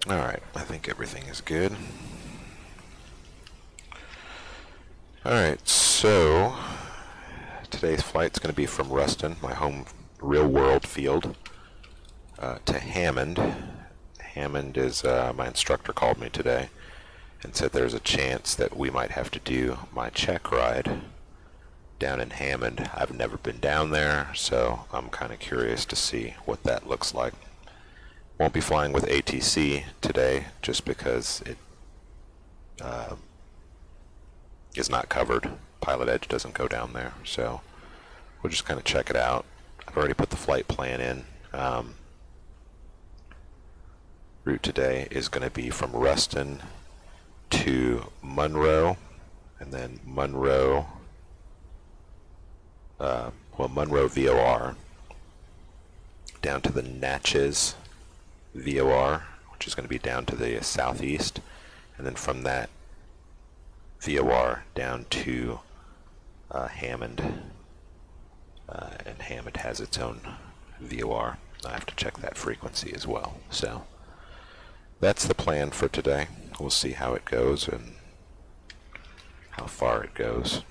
Alright, I think everything is good. Alright, so today's flight's going to be from Ruston, my home real-world field, to Hammond. Hammond is, my instructor called me today and said there's a chance that we might have to do my check ride down in Hammond. I've never been down there, so I'm kind of curious to see what that looks like. Won't be flying with ATC today just because it is not covered. Pilot Edge doesn't go down there, so we'll just kind of check it out. I've already put the flight plan in. Route today is going to be from Ruston to Monroe, and then Monroe VOR down to the Natchez VOR, which is going to be down to the southeast, and then from that VOR down to Hammond, and Hammond has its own VOR. I have to check that frequency as well. So that's the plan for today. We'll see how it goes and how far it goes.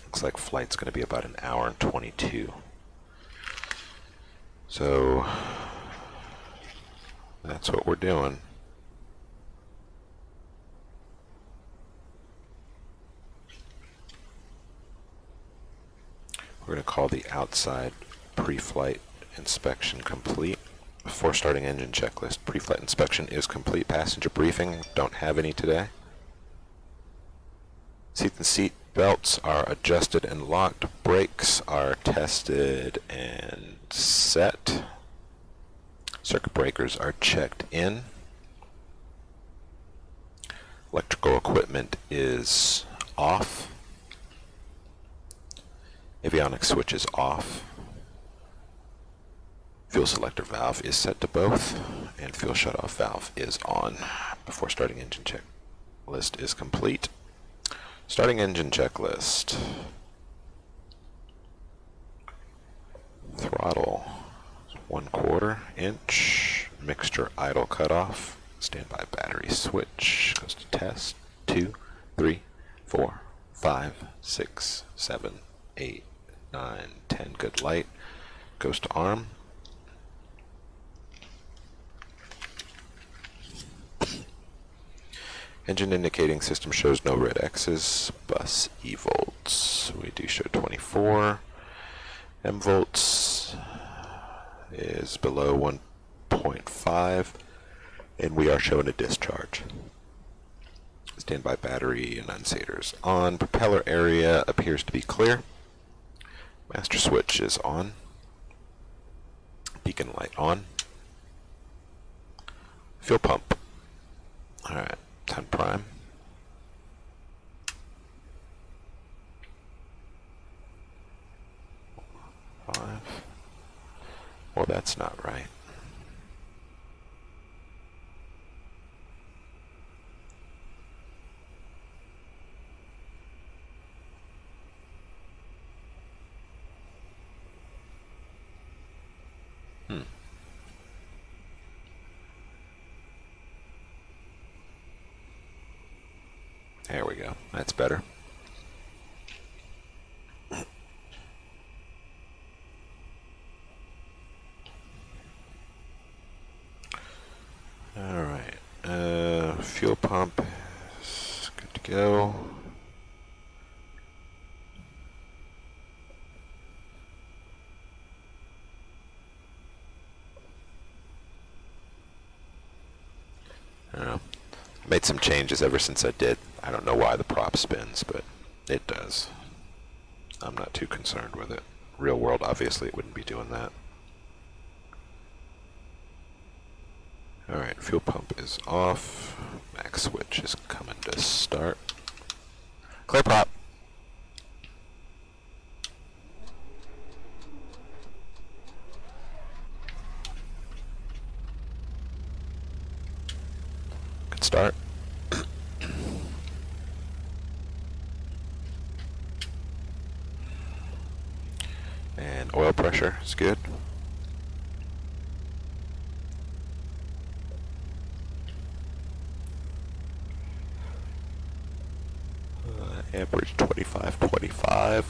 Looks like flight's going to be about an hour and 22. So that's what we're doing. We're going to call the outside pre-flight inspection complete. Before starting engine checklist, pre-flight inspection is complete. Passenger briefing, don't have any today. Seat and seat belts are adjusted and locked. Brakes are tested and set. Circuit breakers are checked in. Electrical equipment is off. Avionics switch is off. Fuel selector valve is set to both, and fuel shutoff valve is on. Before starting engine checklist is complete. Starting engine checklist. Throttle 1/4 inch. Mixture idle cutoff. Standby battery switch goes to test. 2, 3, 4, 5, 6, 7, 8, 9, 10. Good light. Goes to arm. Engine indicating system shows no red X's. Bus E-volts. We do show 24. M-volts is below 1.5. And we are showing a discharge. Standby battery annunciators on. Propeller area appears to be clear. Master switch is on. Beacon light on. Fuel pump. Alright. 10 prime. 5. Well, that's not right. There we go. That's better. Alright. Fuel pump is good to go. I don't know. Made some changes ever since I did. I don't know why the prop spins, but it does. I'm not too concerned with it. Real world, obviously, it wouldn't be doing that. Alright, fuel pump is off. Max switch is coming to start. Clear prop. Good start. And oil pressure is good. average 25.25,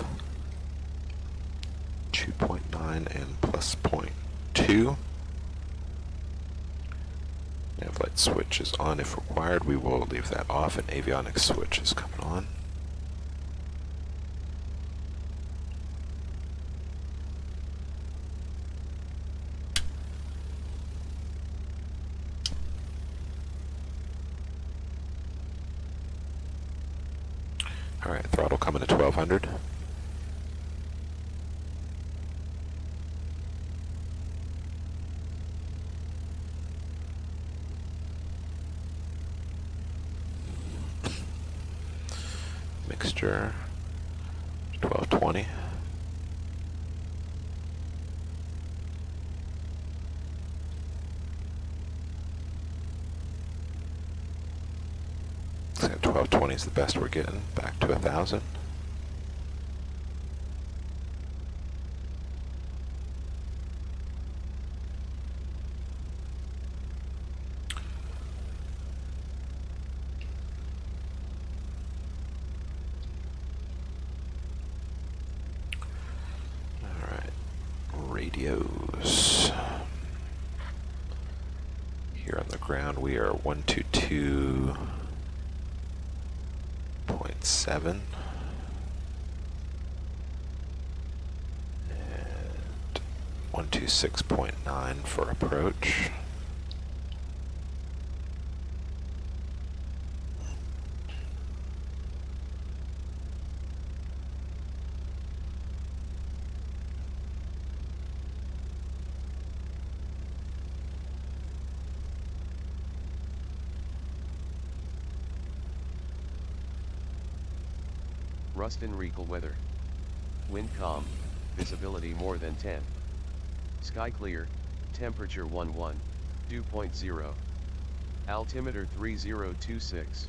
2.9 and plus 0.2. Nav light switch is on if required. We will leave that off, and avionics switch is coming on. Alright, throttle coming to 1200. Mixture 1220. So 1220 is the best we're getting. Back to 1000. Radios. Here on the ground we are 122.7 and 126.9 for approach. Ruston Regal weather. Wind calm, visibility more than 10. Sky clear, temperature 11, dew point 0. Altimeter 3026.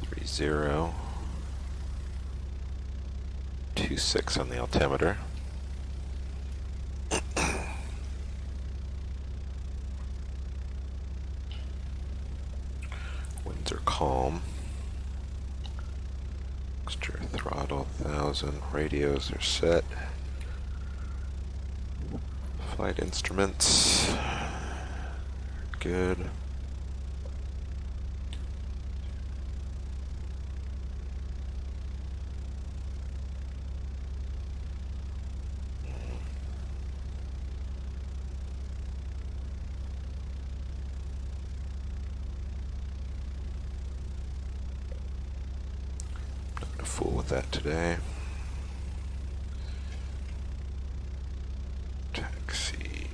3026 on the altimeter. Winds are calm. Extra throttle 1000. Radios are set. Flight instruments good. Fool with that today. Taxi,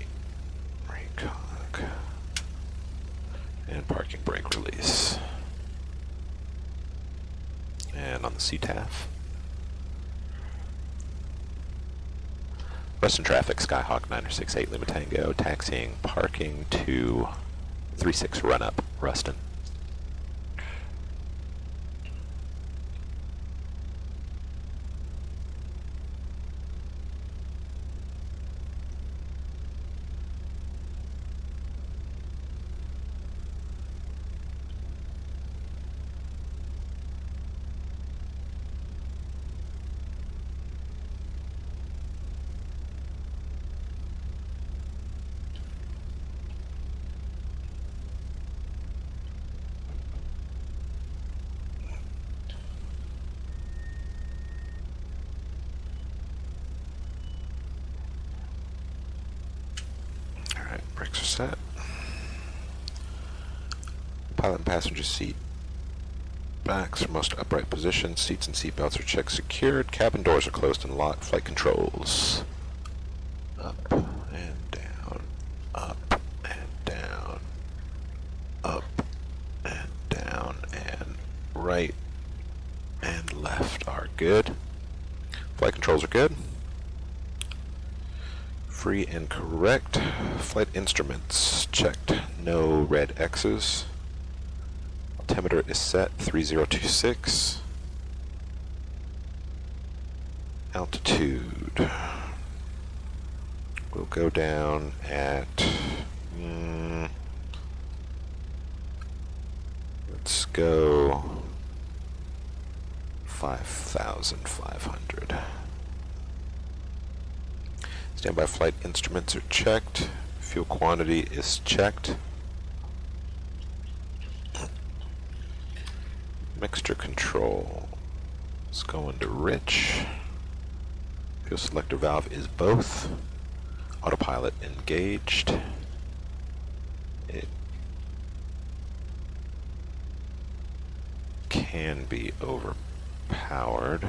recog, and parking brake release. And on the CTAF, Ruston traffic, Skyhawk 968 Lima Tango, taxiing, parking to 36 run up, Ruston. Brakes are set. Pilot and passenger seat backs are most upright positions. Seats and seat belts are checked secured. Cabin doors are closed and locked. Flight controls. Up and down. Up and down. Up and down. And right and left are good. Flight controls are good. Free and correct. Flight instruments checked. No red X's. Altimeter is set 3026. Altitude will go down at let's go 5,500. Standby flight instruments are checked. Fuel quantity is checked. Mixture control is going to rich. Fuel selector valve is both. Autopilot engaged. It can be overpowered.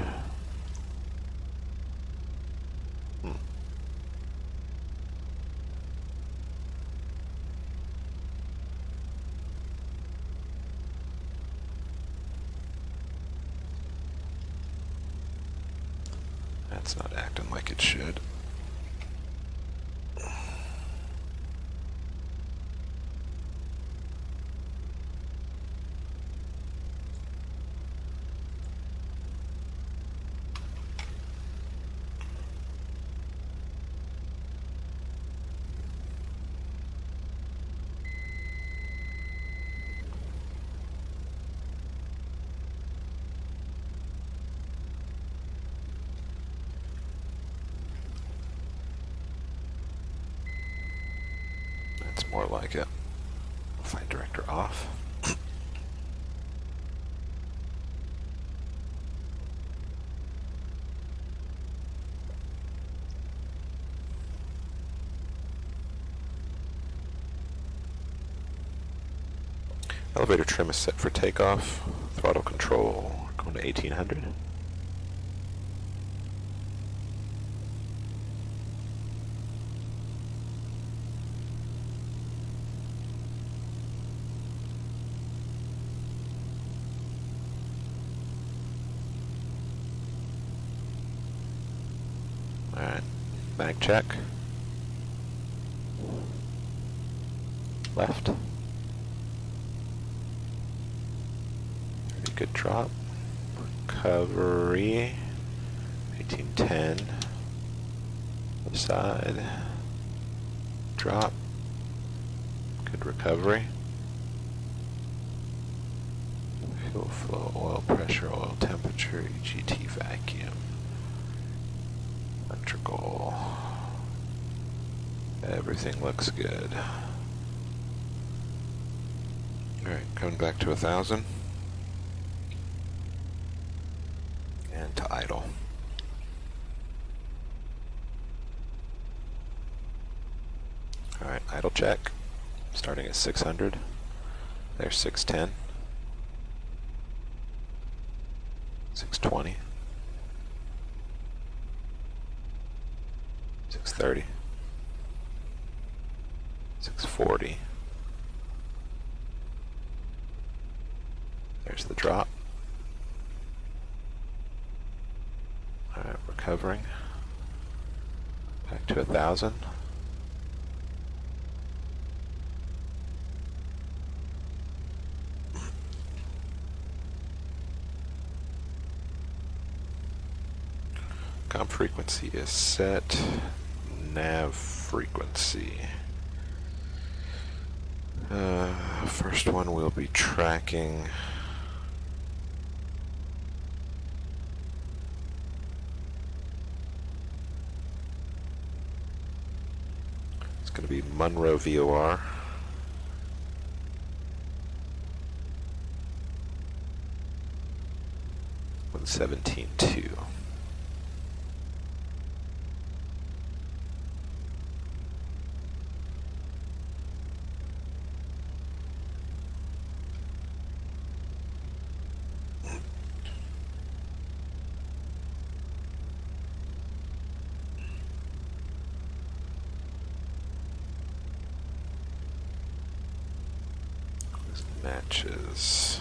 That's not acting like it should. That's more like it. Flight director off. Elevator trim is set for takeoff. Throttle control going to 1800. Alright, mag check. Left. Pretty good drop. Recovery. 1810. Other side. Drop. Good recovery. Fuel flow, oil pressure, oil temperature, EGT vacuum. Electrical. Everything looks good. Alright, coming back to 1,000. And to idle. Alright, idle check. Starting at 600. There's 610. 620. 630. 640. There's the drop. Alright, recovering. Back to 1,000. Com frequency is set. Nav frequency. First one we'll be tracking. It's going to be Monroe VOR. With 17.2. Matches.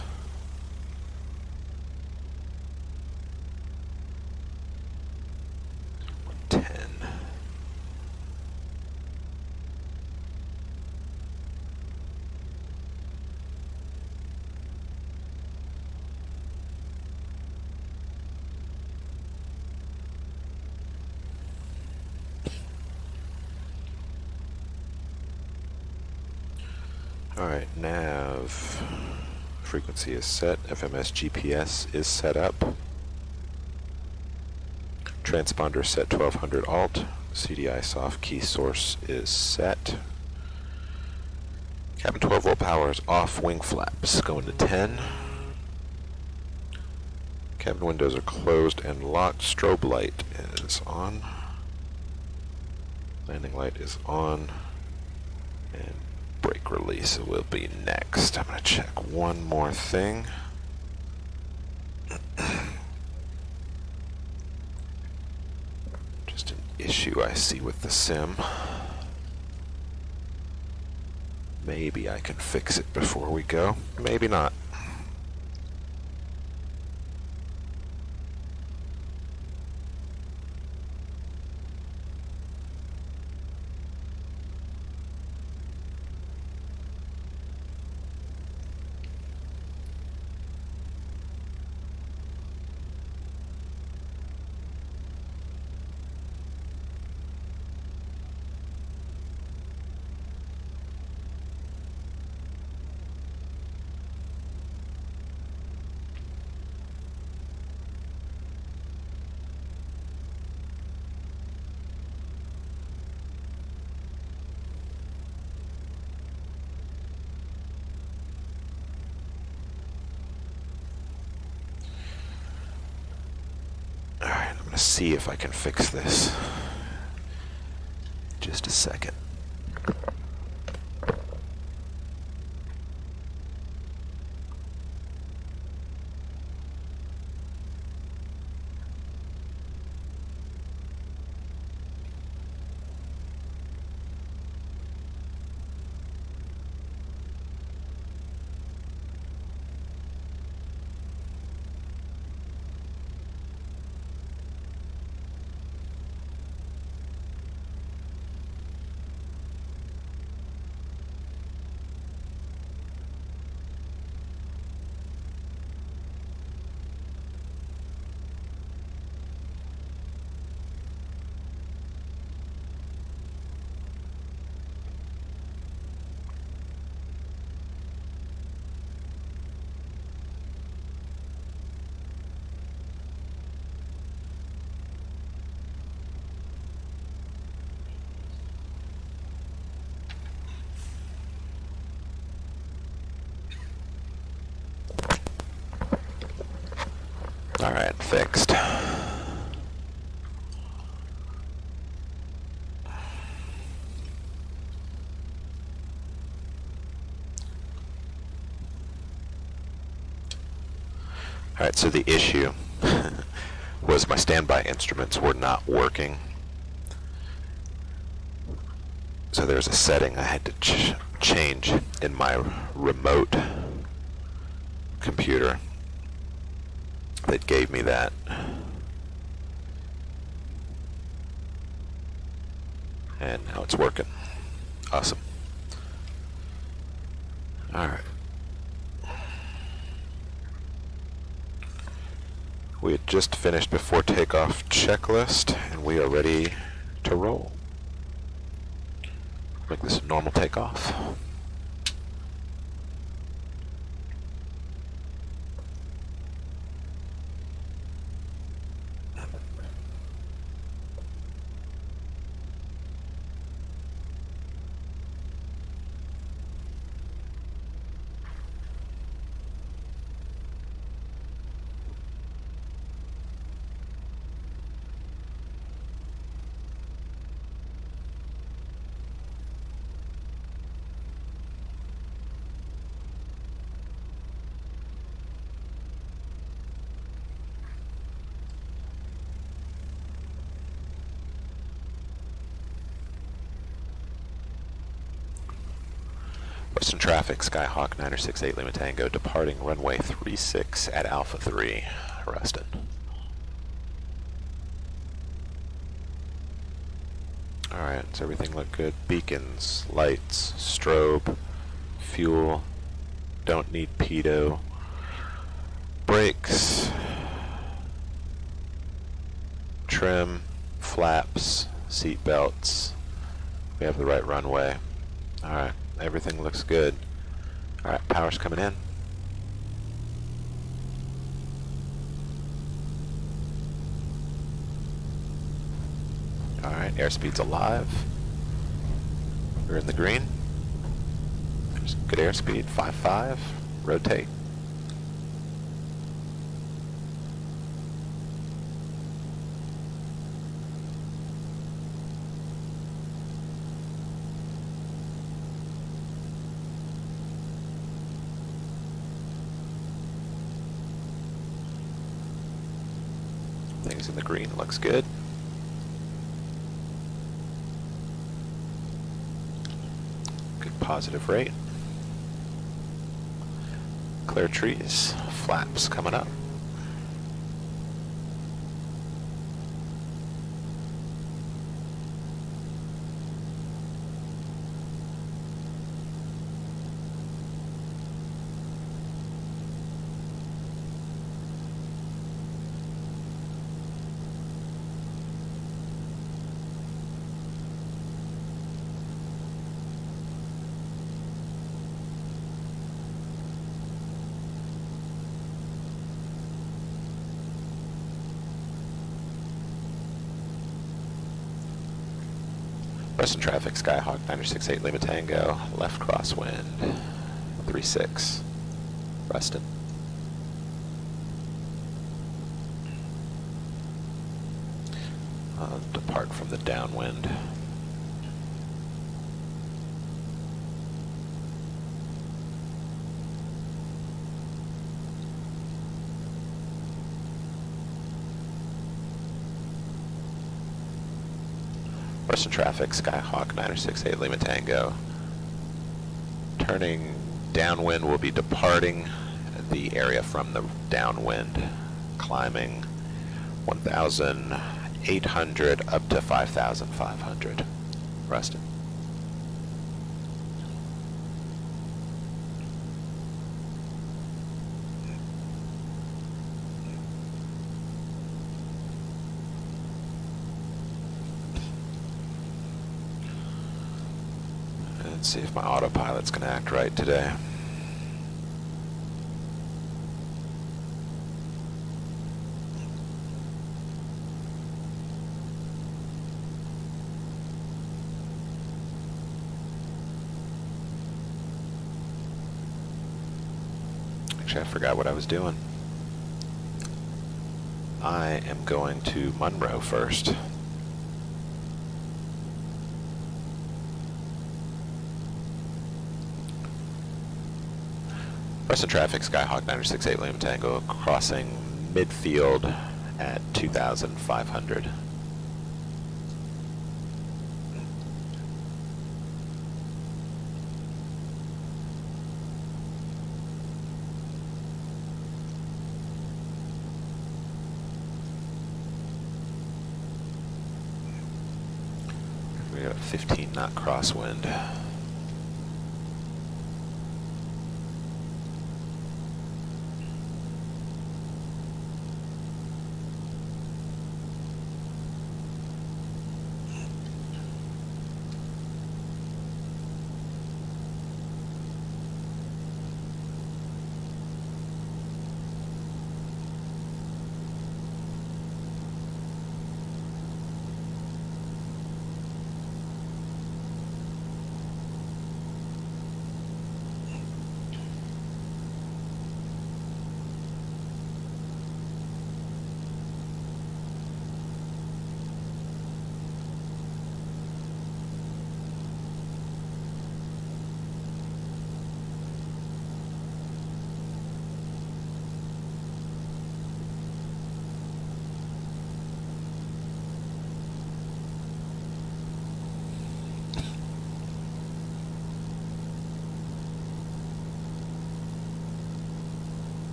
Alright, nav frequency is set, FMS GPS is set up. Transponder set 1200 alt. CDI soft key source is set. Cabin 12 volt power is off. Wing flaps going to 10. Cabin windows are closed and locked. Strobe light is on. Landing light is on. And brake release will be next. I'm going to check one more thing. Just an issue I see with the sim. Maybe I can fix it before we go. Maybe not. See if I can fix this. Just a second. Alright, fixed. Alright, so the issue was my standby instruments were not working. So there's a setting I had to change in my remote computer that gave me that. And now it's working. Awesome. Alright. We had just finished before takeoff checklist, and we are ready to roll. Make this a normal takeoff. Ruston traffic, Skyhawk 968 Lima Tango, departing runway 36 at Alpha 3, Ruston. Alright, does everything look good? Beacons, lights, strobe, fuel, don't need pedo, brakes, trim, flaps, seat belts. We have the right runway. Alright. Everything looks good. Alright, power's coming in. Alright, airspeed's alive. We're in the green. There's good airspeed, 5.5. Rotate. Things in the green, looks good. Good positive rate. Clear trees, flaps coming up. Ruston traffic, Skyhawk 968 Lima Tango, left crosswind, 36, Ruston. Depart from the downwind. Ruston traffic, Skyhawk 968 Lima Tango. Turning downwind, will be departing the area from the downwind, climbing 1,800 up to 5,500. Ruston. Let's see if my autopilot's going to act right today. Actually, I forgot what I was doing. I am going to Monroe first. Ruston traffic, Skyhawk 968 Lima Tango, crossing midfield at 2,500. We got a 15-knot crosswind.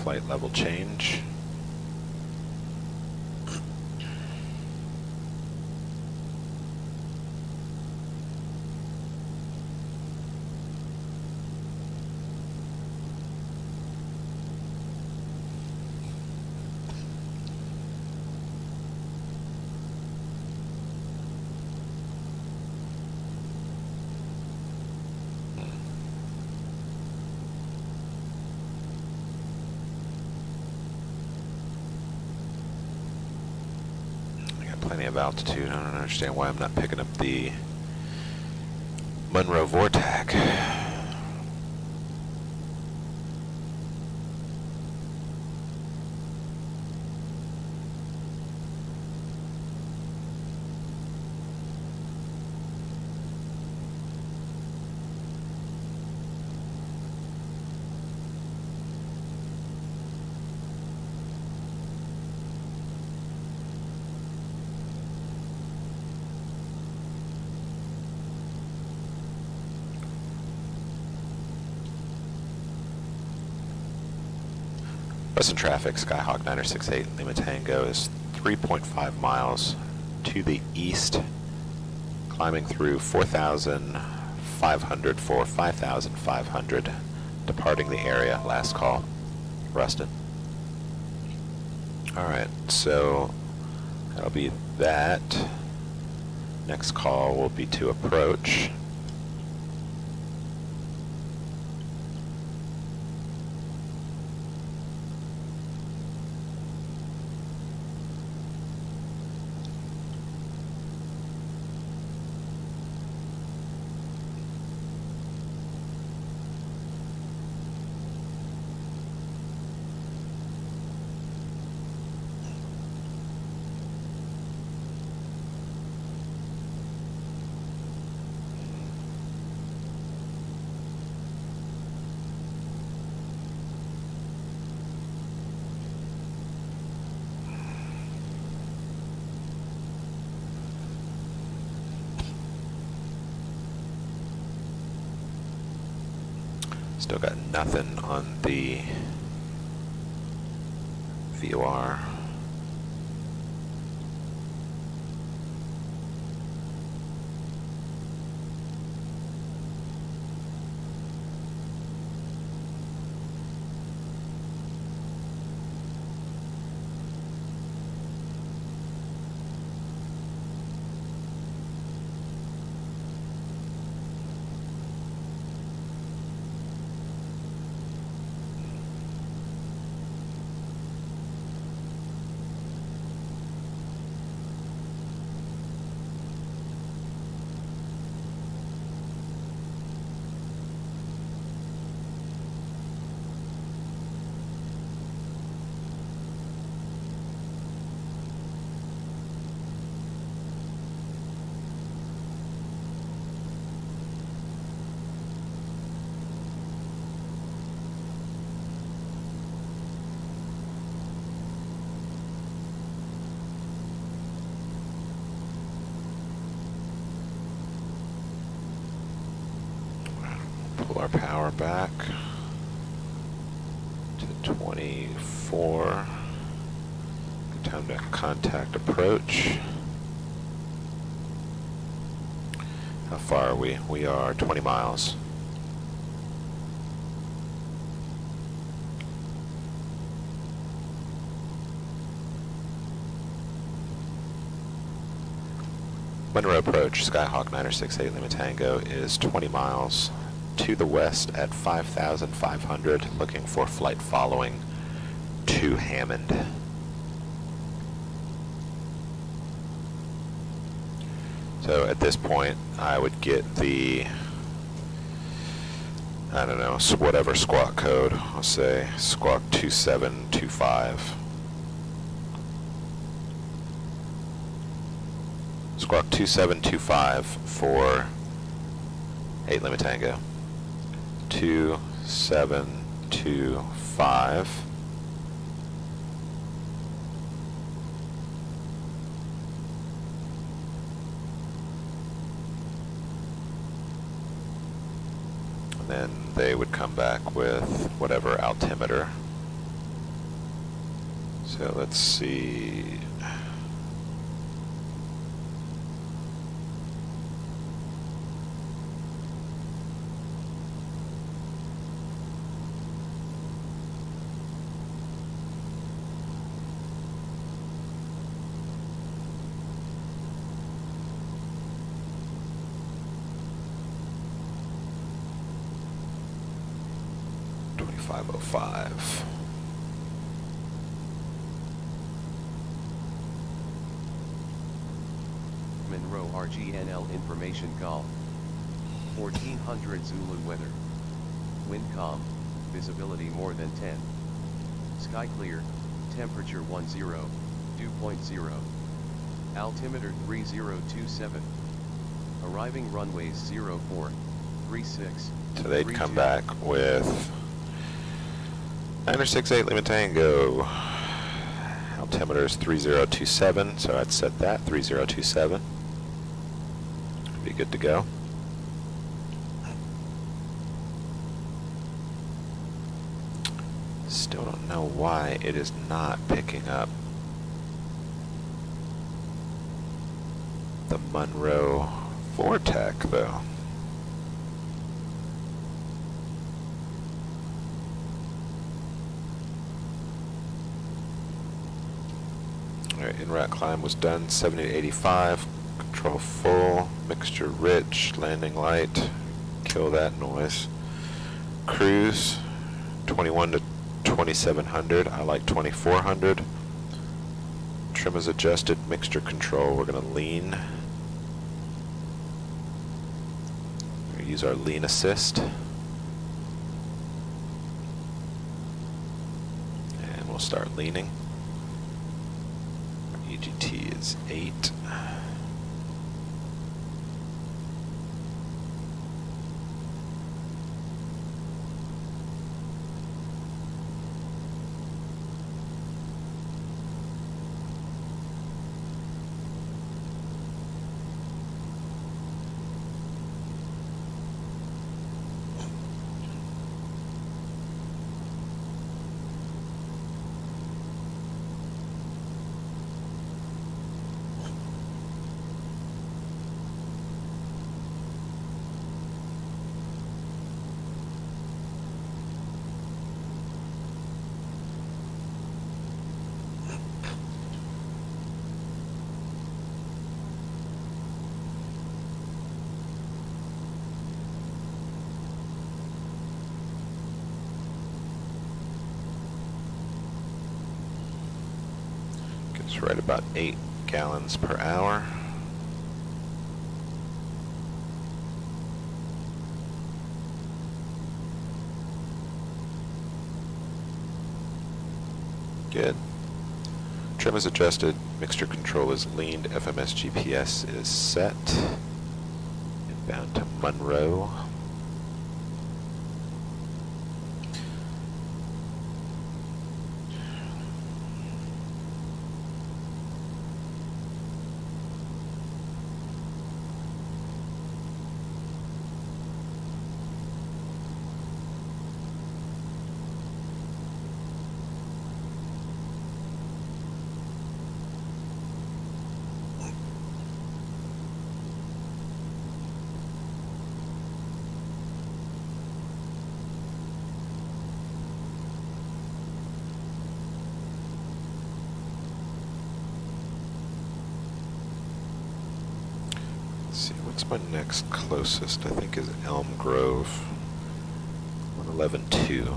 Flight level change. plenty of altitude. I don't understand why I'm not picking up the Monroe Vortac. Ruston traffic, Skyhawk 968 Lima Tango is 3.5 miles to the east, climbing through 4,500 for 5,500, departing the area, last call, Ruston. Alright, so that'll be that. Next call will be to approach. Still got nothing on the VOR. Pull our power back to 24. Good time to contact approach. How far are we? We are 20 miles. Monroe approach, Skyhawk 968 Lima Tango is 20 miles to the west at 5,500, looking for flight following to Hammond. So at this point, I would get the, I don't know, whatever squawk code. I'll say squawk 2725. Squawk 2725 for 8 Lima Tango. 2725. And then they would come back with whatever altimeter. So let's see. .505. RGNL information Golf. 1400 Zulu weather. Wind calm, visibility more than 10. Sky clear, temperature 10, dew point 0. Altimeter 3027. Arriving runways 04, 36. So they'd come back with 968 Lima Tango. Altimeter is 3027, so I'd set that 3027. Be good to go. Still don't know why it is not picking up the Monroe Vortec, though. Alright, in-route climb was done, 70 to 85, control full, mixture rich, landing light, kill that noise. Cruise, 21 to 2700, I like 2400. Trim is adjusted, mixture control, we're going to lean. We're going to use our lean assist. And we'll start leaning. Our EGT is 8. It's right about 8 gallons per hour. Good. Trim is adjusted, mixture control is leaned, FMS GPS is set. Inbound to Monroe. See, what's my next closest? I think is Elm Grove. 111.2.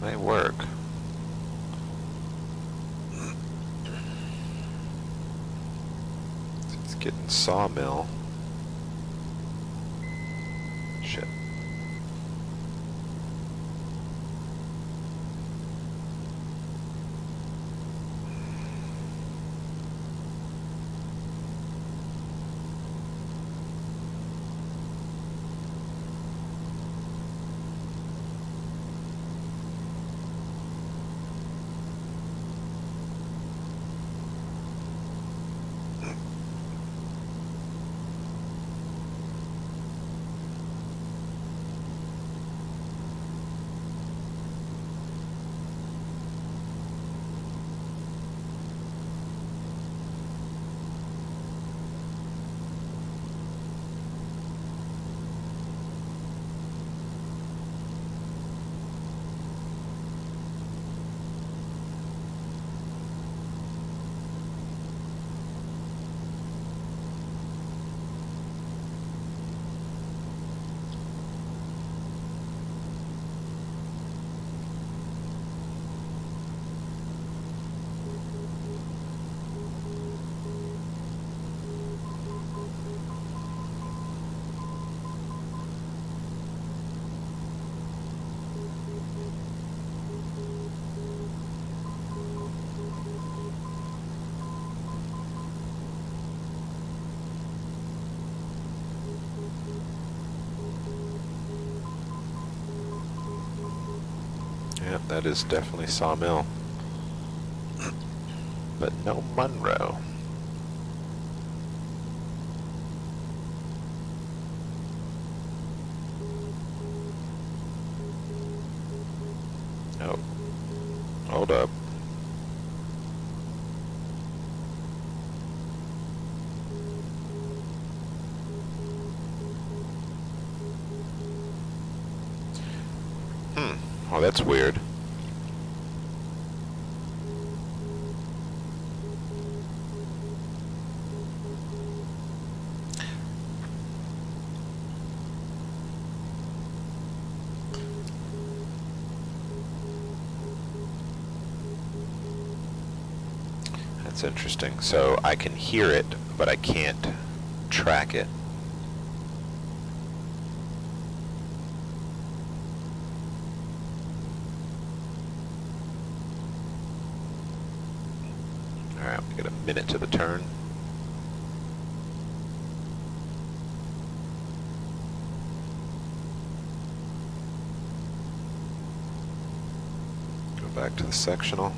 That may work. It's getting sawmill. Shit. Yep, that is definitely Sawmill. But no Monroe. Oh, hold up. Oh, that's weird. That's interesting. So I can hear it, but I can't track it. Alright, we got a minute to the turn. Go back to the sectional.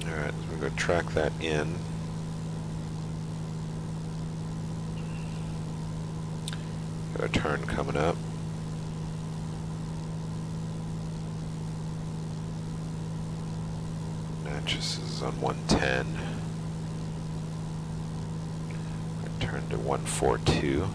Alright, so we're going to track that in. Got a turn coming up. Natchez is on 110. Turn to 142.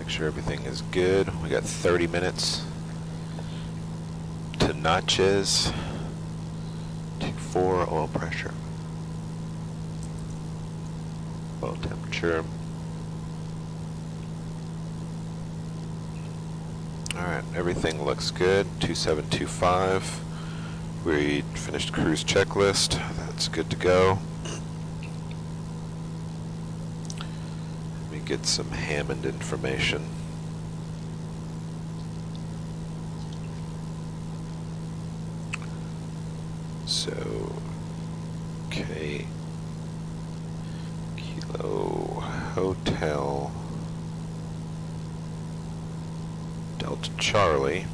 Make sure everything is good. We got 30 minutes to notches. T4 oil pressure. Oil temperature. Alright, everything looks good. 2725. We finished cruise checklist. That's good to go. Let me get some Hammond information. So, K Kilo Hotel Delta Charlie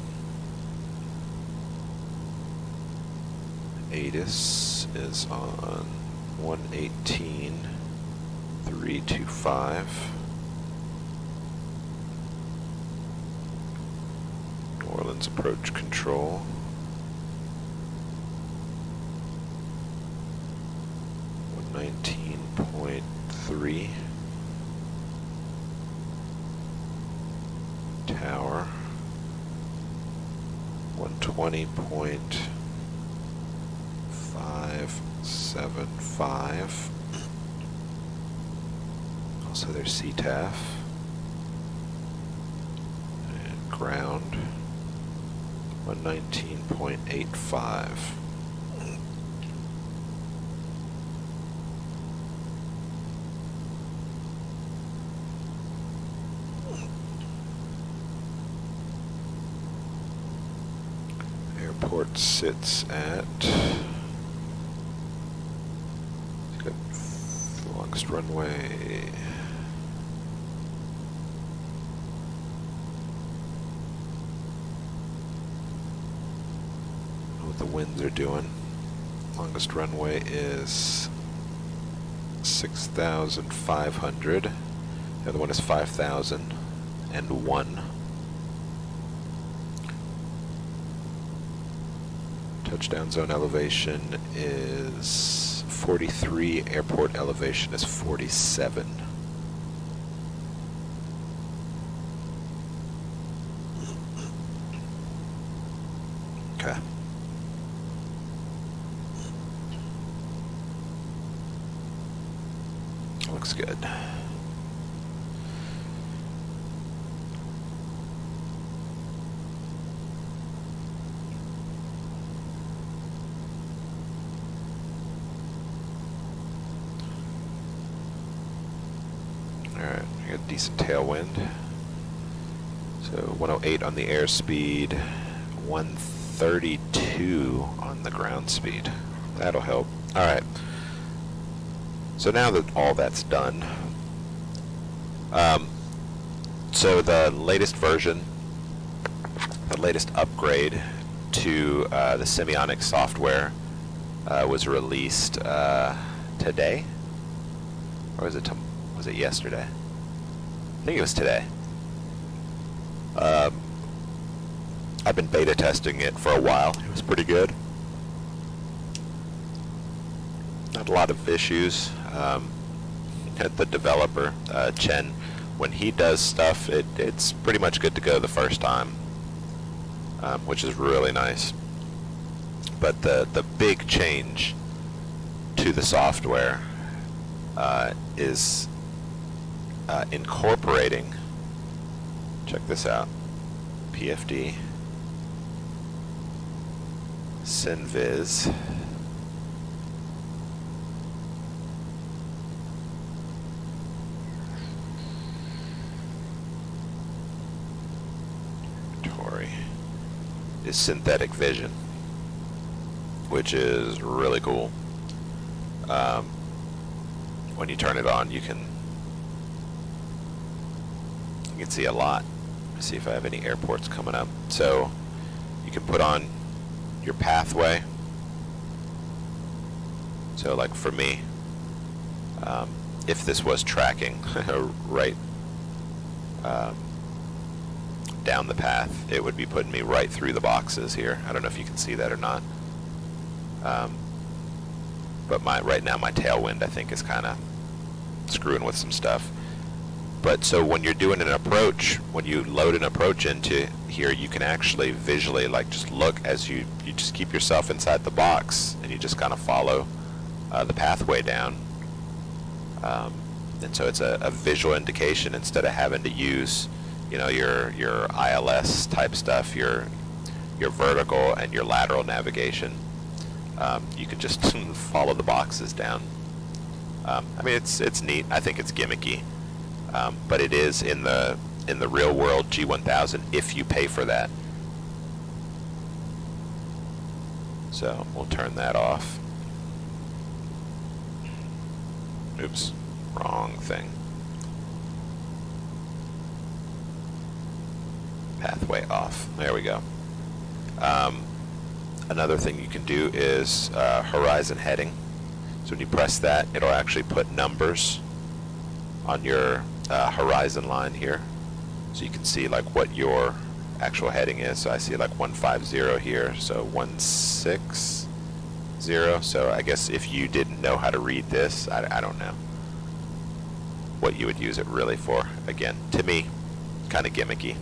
ATIS is on 118.325. New Orleans approach control. .3 tower 120.575. Also there's CTAF and ground 119.85. Airport sits at good longest runway. What the winds are doing. Longest runway is 6,500. The other one is 5,001. Touchdown zone elevation is 43, airport elevation is 47. Okay. Looks good. Alright, we got decent tailwind. So 108 on the airspeed, 132 on the ground speed. That'll help. Alright. So now that all that's done, so the latest version, the latest upgrade to the Semiotics software was released today, or was it yesterday? I think it was today. I've been beta testing it for a while. It was pretty good. Not a lot of issues. The developer, Chen, when he does stuff, it's pretty much good to go the first time, which is really nice. But the big change to the software is incorporating, check this out, PFD, Synviz, is synthetic vision, which is really cool. When you turn it on, you can see a lot. Let's see if I have any airports coming up. So you can put on your pathway. So like for me, if this was tracking right down the path, it would be putting me right through the boxes here. I don't know if you can see that or not. But right now my tailwind, I think, is kind of screwing with some stuff. But so when you're doing an approach, when you load an approach into here, you can actually visually like just look as you just keep yourself inside the box, and you just kind of follow the pathway down. And so it's a visual indication instead of having to use, you know, your ILS type stuff, your vertical and your lateral navigation. You can just follow the boxes down. I mean, it's neat. I think it's gimmicky, but it is in the real world G1000 if you pay for that. So we'll turn that off. Oops, wrong thing. Pathway off. There we go. Another thing you can do is horizon heading. So when you press that, it'll actually put numbers on your horizon line here. So you can see like what your actual heading is. So I see like 150 here, so 160. So I guess if you didn't know how to read this, I don't know what you would use it really for. Again, to me, kind of gimmicky,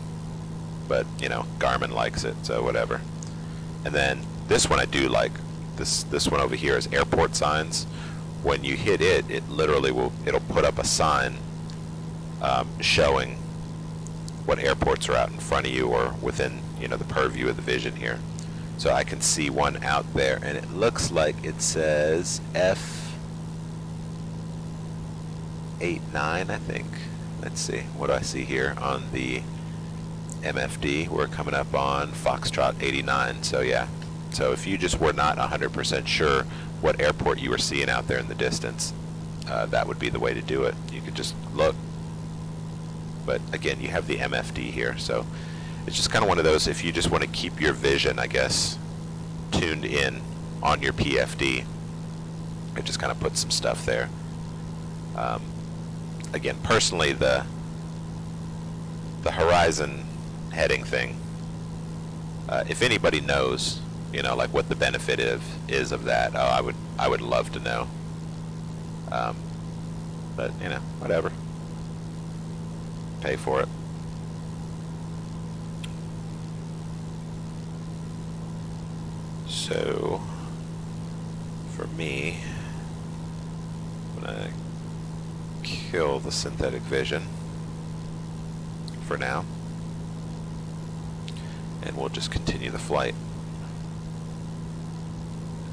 but you know, Garmin likes it, so whatever. And then this one I do like. This one over here is airport signs. When you hit it, it literally it'll put up a sign showing what airports are out in front of you or within, you know, the purview of the vision here. So I can see one out there, and it looks like it says F89, I think. Let's see, what do I see here on the MFD? We're coming up on Foxtrot 89, so yeah. So if you just were not 100% sure what airport you were seeing out there in the distance, that would be the way to do it. You could just look. But again, you have the MFD here, so it's just kind of one of those, if you just want to keep your vision, I guess, tuned in on your PFD, it just kind of puts some stuff there. Again, personally, the horizon heading thing, if anybody knows, you know, like what the benefit is of that, oh, I would love to know. But you know, whatever. Pay for it. So for me, I'm gonna kill the synthetic vision for now, and we'll just continue the flight.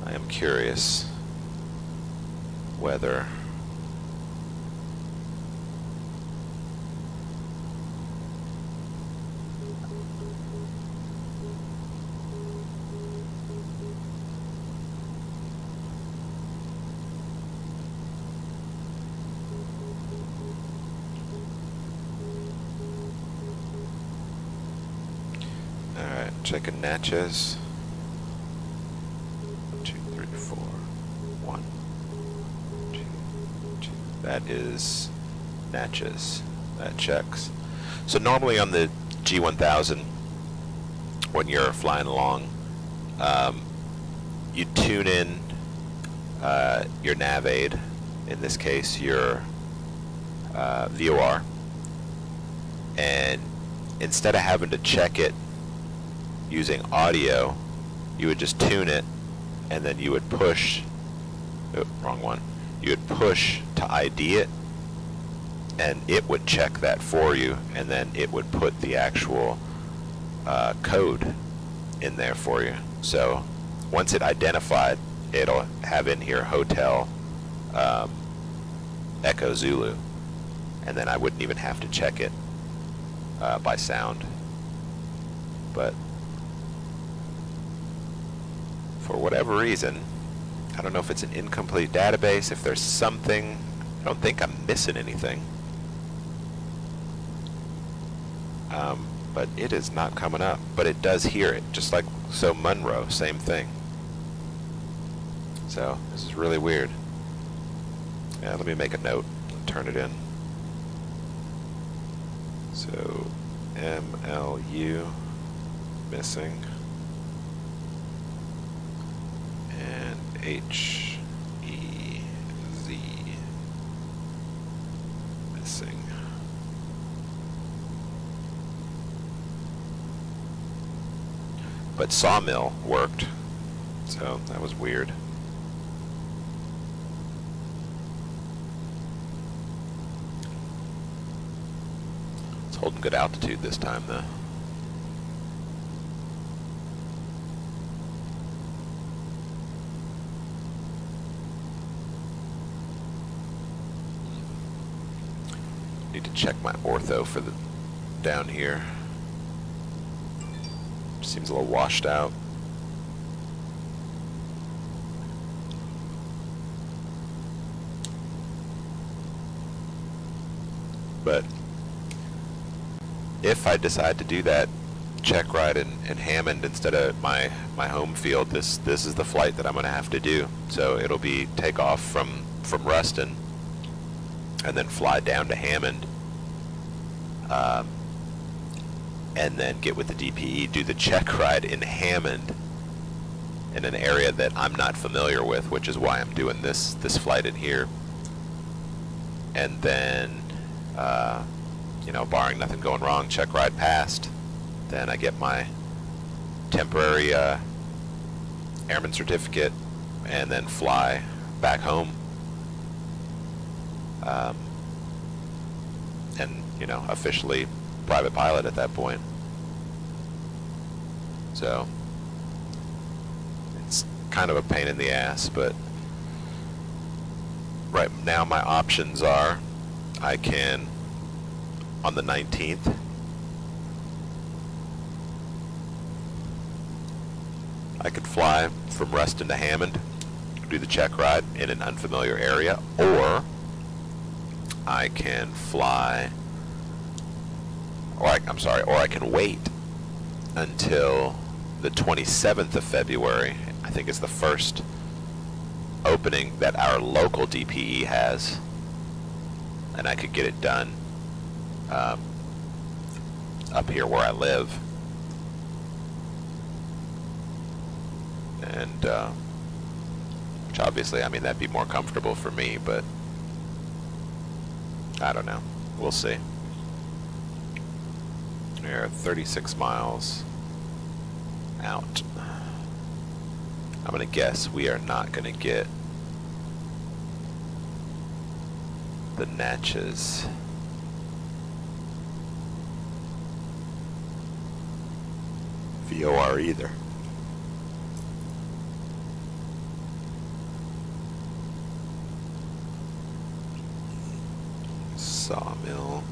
I am curious whether checking Natchez. 2, 3, 4. 1, 2, 2. That is Natchez. That checks. So normally on the G1000, when you're flying along, you tune in your nav aid, in this case your VOR, and instead of having to check it using audio, you would just tune it, and then you would push, oh, wrong one, you would push to ID it, and it would check that for you, and then it would put the actual code in there for you. So once it identified, it'll have in here Hotel Echo Zulu, and then I wouldn't even have to check it by sound. But for whatever reason, I don't know if it's an incomplete database, if there's something, I don't think I'm missing anything. But it is not coming up, but it does hear it, just like so Monroe, same thing. So this is really weird. Yeah, let me make a note and turn it in. So MLU missing, and HEZ missing. but Sawmill worked, so that was weird. It's holding good altitude this time though. Need to check my ortho for the down here. Seems a little washed out. But if I decide to do that check ride in Hammond instead of my home field, this is the flight that I'm going to have to do. So it'll be takeoff from Ruston and then fly down to Hammond, and then get with the DPE, do the check ride in Hammond in an area that I'm not familiar with, which is why I'm doing this flight in here. And then, you know, barring nothing going wrong, check ride passed, then I get my temporary airman certificate and then fly back home. And, you know, officially private pilot at that point. So it's kind of a pain in the ass, but right now my options are I can, on the 19th, I could fly from Ruston to Hammond, do the check ride in an unfamiliar area, or I can fly, or I can wait until the 27th of February. I think is the first opening that our local DPE has, and I could get it done up here where I live. And which obviously, I mean, that'd be more comfortable for me, but I don't know. We'll see. We're 36 miles out. I'm gonna guess we are not gonna get the Natchez. VOR either. Sawmill.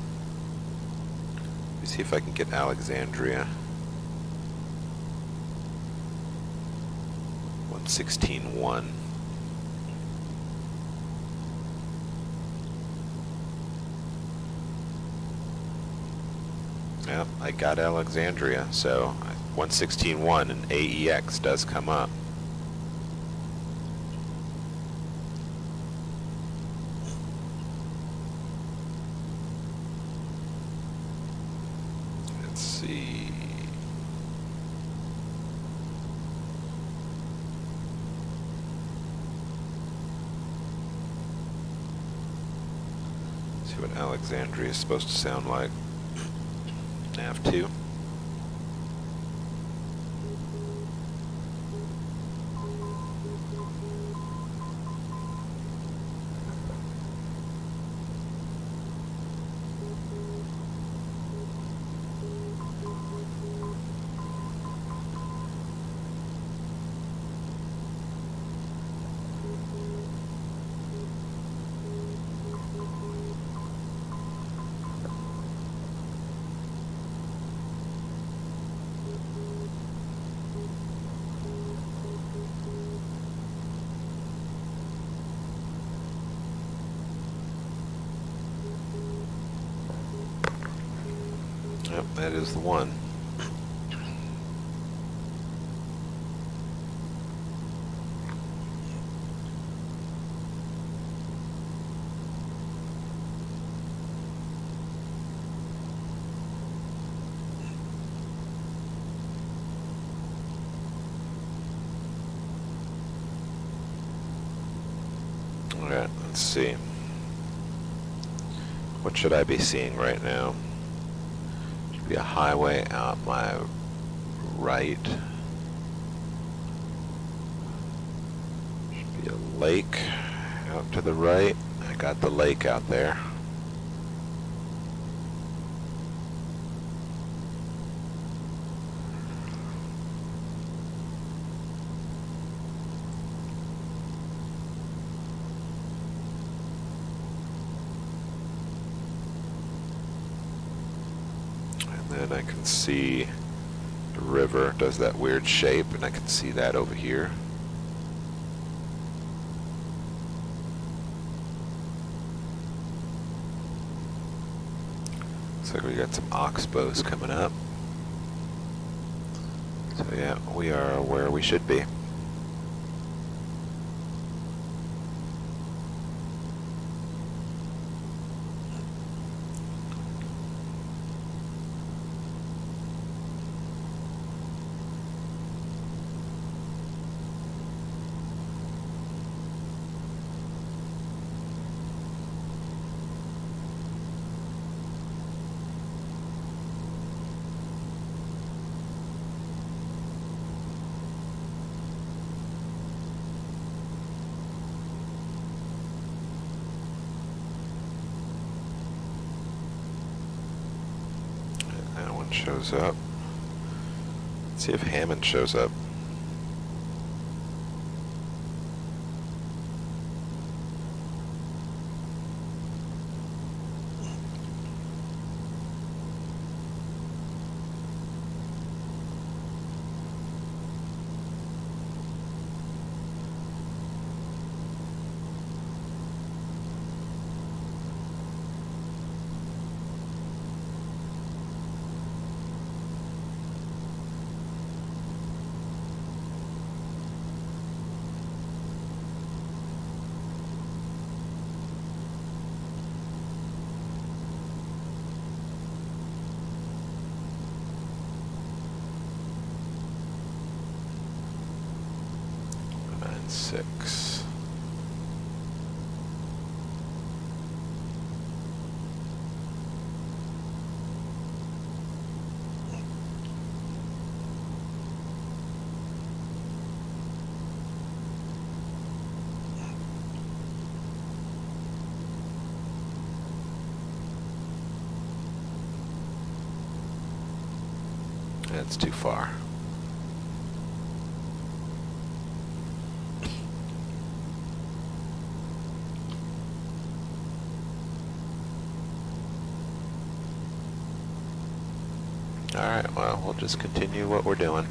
Let me see if I can get Alexandria. 116.1. Yeah, I got Alexandria, so 116.1 and AEX does come up. Let's see. See what Alexandria is supposed to sound like. Nav2. Yep, that is the one. Alright, let's see. What should I be seeing right now? Be a highway out my right. lake out to the right. I got the lake out there. And I can see the river does that weird shape, and I can see that over here. Looks like we got some oxbows coming up. So yeah, we are where we should be. Shows up. Let's see if Hammond shows up. Six. That's too far. Alright, well, we'll just continue what we're doing.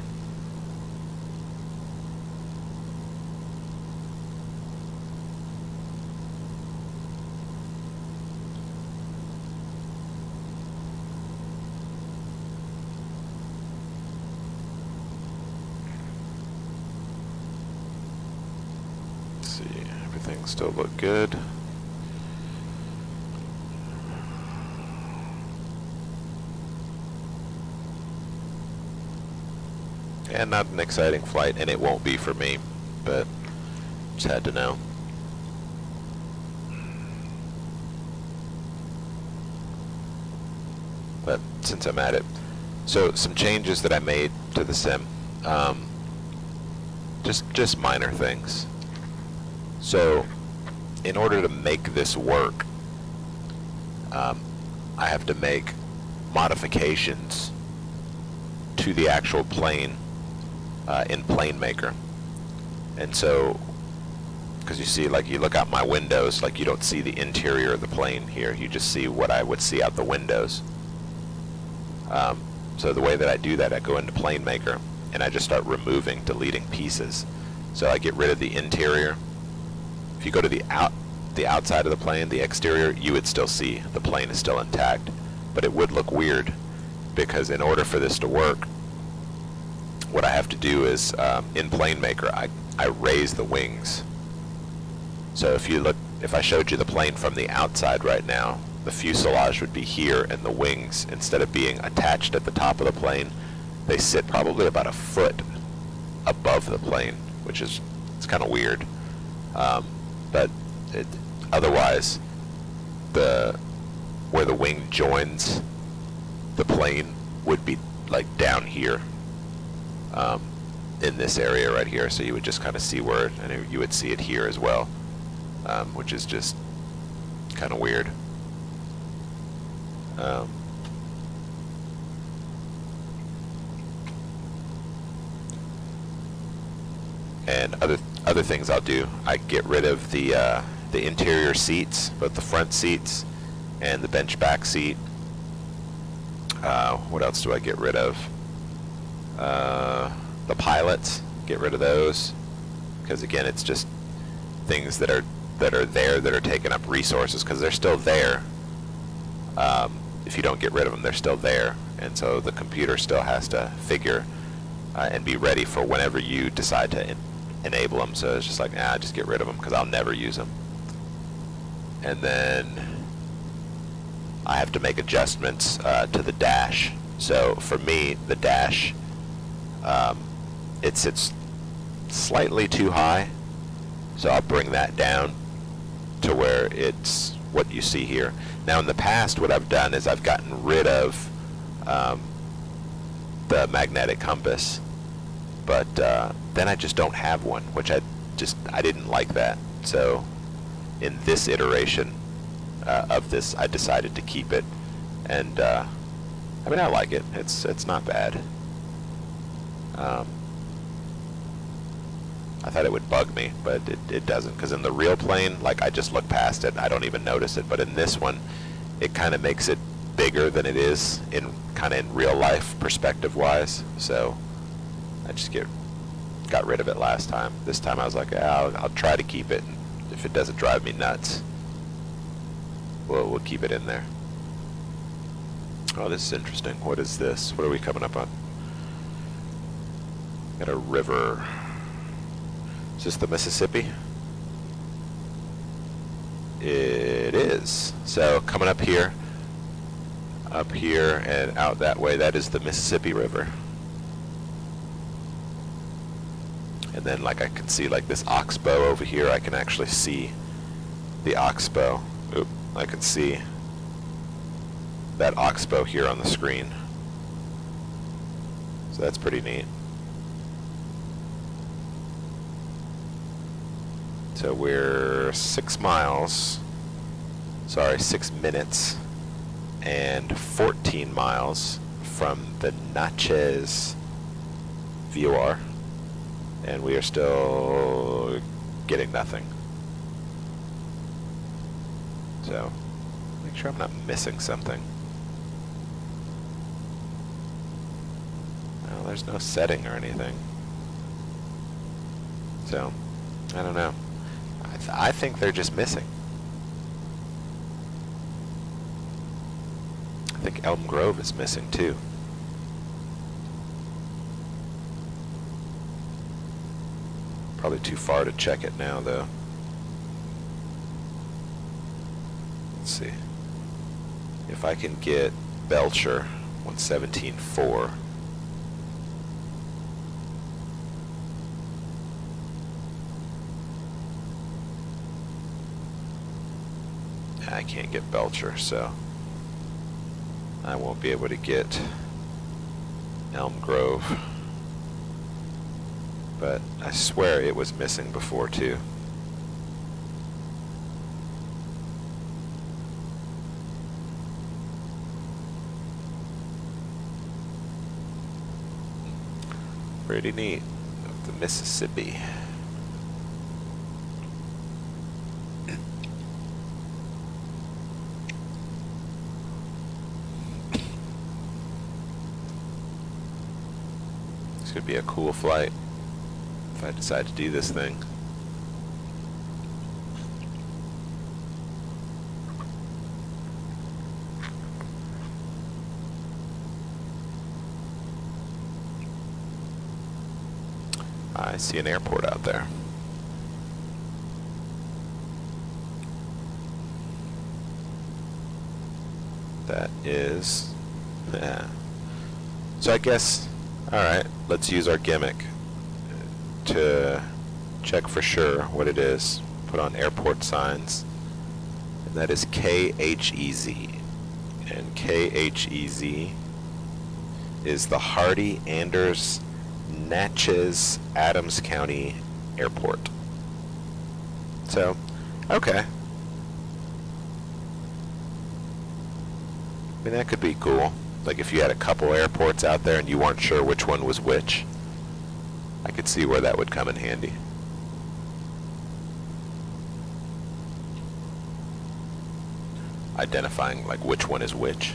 Let's see, everything still look good. And not an exciting flight, and it won't be for me, but just had to know. But since I'm at it, so some changes that I made to the sim, just minor things. So in order to make this work, I have to make modifications to the actual plane in Plane Maker. And so, because you see, like, you look out my windows, like, you don't see the interior of the plane here, you just see what I would see out the windows. So the way that I do that, I go into Plane Maker and I just start removing, deleting pieces. So I get rid of the interior. If you go to the outside of the plane, the exterior, you would still see the plane is still intact, but it would look weird, because in order for this to work, what I have to do is, in Plane Maker, I raise the wings. So if I showed you the plane from the outside right now, the fuselage would be here, and the wings, instead of being attached at the top of the plane, they sit probably about a foot above the plane, which is, it's kind of weird. But otherwise, where the wing joins the plane would be like down here. in this area right here, so you would just kind of see where, and you would see it here as well, which is just kind of weird. And other things I'll do, I get rid of the interior seats, both the front seats and the bench back seat. What else do I get rid of? The pilots, get rid of those, because again, it's just things that are there that are taking up resources, because they're still there. If you don't get rid of them, they're still there, and so the computer still has to figure and be ready for whenever you decide to enable them. So it's just like, just get rid of them, because I'll never use them. And then I have to make adjustments to the dash. So for me, the dash, it sits slightly too high, so I'll bring that down to where it's what you see here. Now in the past, what I've done is I've gotten rid of the magnetic compass, but then I just don't have one, which I didn't like that. So in this iteration of this, I decided to keep it, and I mean, I like it. It's not bad. I thought it would bug me, but it doesn't, because in the real plane, like, I just look past it, I don't even notice it, but in this one, it kind of makes it bigger than it is in real life perspective wise. So I just got rid of it last time. This time I was like, I'll try to keep it. If it doesn't drive me nuts, we'll keep it in there. Oh, this is interesting. What is this? What are we coming up on? Got a river. Is this the Mississippi? It is. So coming up here, and out that way, that is the Mississippi River. And then, like, I can see, like, this oxbow over here. I can actually see the oxbow. Oop, I can see that oxbow here on the screen. So that's pretty neat. So we're 6 minutes and 14 miles from the Natchez VOR, and we are still getting nothing. So make sure I'm not missing something. Well, there's no setting or anything. So I don't know. I think they're just missing. I think Elm Grove is missing too. Probably too far to check it now, though. Let's see. If I can get Belcher 117.4. I can't get Belcher, so I won't be able to get Elm Grove. But I swear it was missing before too. Pretty neat. The Mississippi. This could be a cool flight if I decide to do this thing. I see an airport out there. That is, yeah. So I guess, alright, let's use our gimmick to check for sure what it is. Put on airport signs, and that is KHEZ. And KHEZ is the Hardy Anders Natchez Adams County Airport. So, okay. I mean, that could be cool. Like if you had a couple airports out there and you weren't sure which one was which, I could see where that would come in handy. Identifying like which one is which.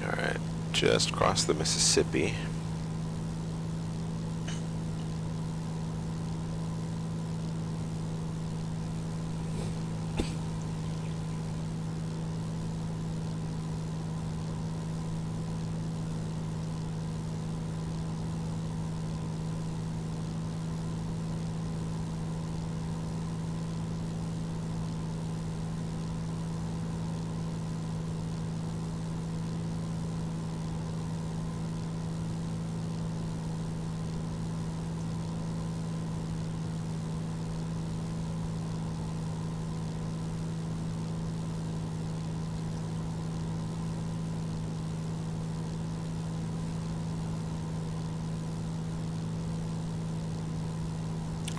Alright, just cross the Mississippi.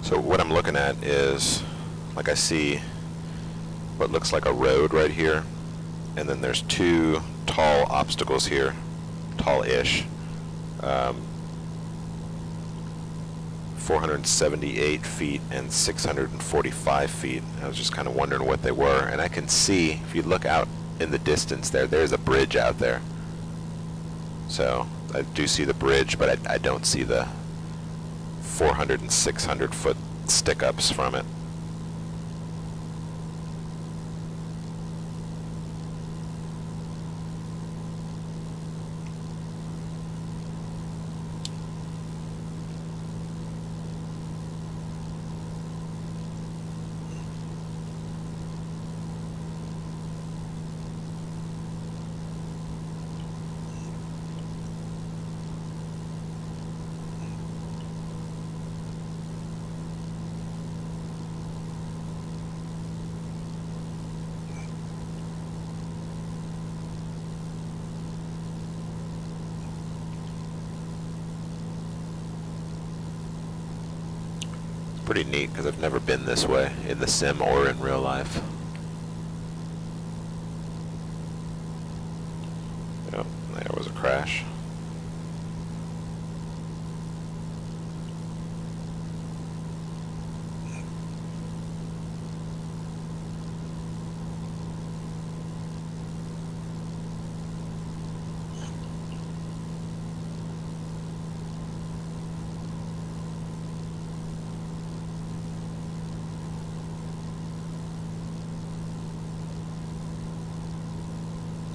So what I'm looking at is, like I see what looks like a road right here, and then there's two tall obstacles here, tall-ish, 478 feet and 645 feet. I was just kind of wondering what they were, and I can see, if you look out in the distance there, there's a bridge out there. So I do see the bridge, but I don't see the 400 and 600 foot stick-ups from it. Pretty neat because I've never been this way in the sim or in real life. Oh, there was a crash.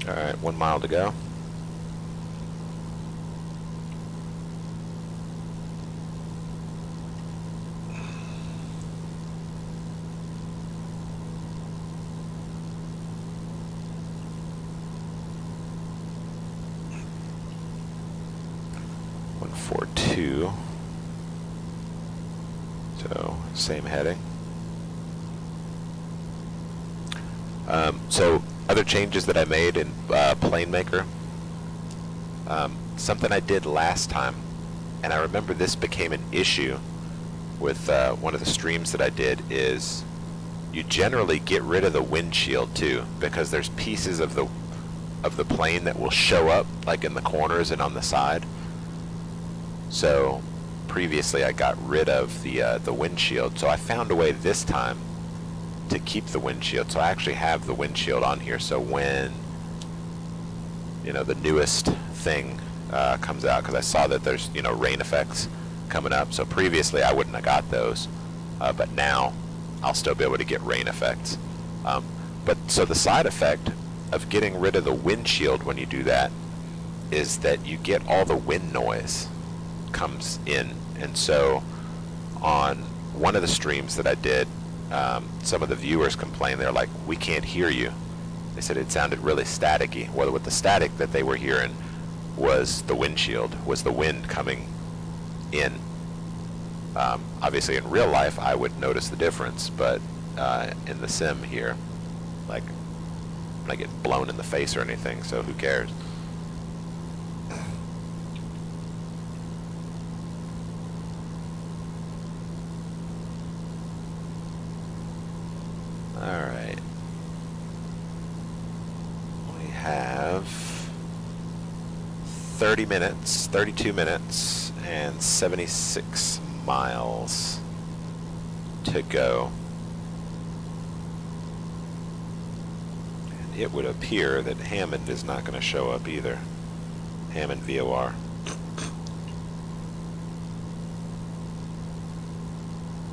All right, 1 mile to go. .142. So same heading. So other changes that I made in PlaneMaker, something I did last time, and I remember this became an issue with one of the streams that I did, is you generally get rid of the windshield too, because there's pieces of the plane that will show up like in the corners and on the side. So previously I got rid of the windshield, so I found a way this time to keep the windshield. So I actually have the windshield on here, so when the newest thing comes out, because I saw that there's rain effects coming up, so previously I wouldn't have got those, but now I'll still be able to get rain effects. But so the side effect of getting rid of the windshield when you do that is that you get all the wind noise comes in, and so on one of the streams that I did, some of the viewers complained. They're like, we can't hear you. They said it sounded really staticky. Well, with the static that they were hearing was the windshield, was the wind coming in. Obviously in real life I would notice the difference, but in the sim here, like, I'm not getting blown in the face or anything, so who cares? Alright. We have 30 minutes, 32 minutes, and 76 miles to go. And it would appear that Hammond is not going to show up either. Hammond VOR.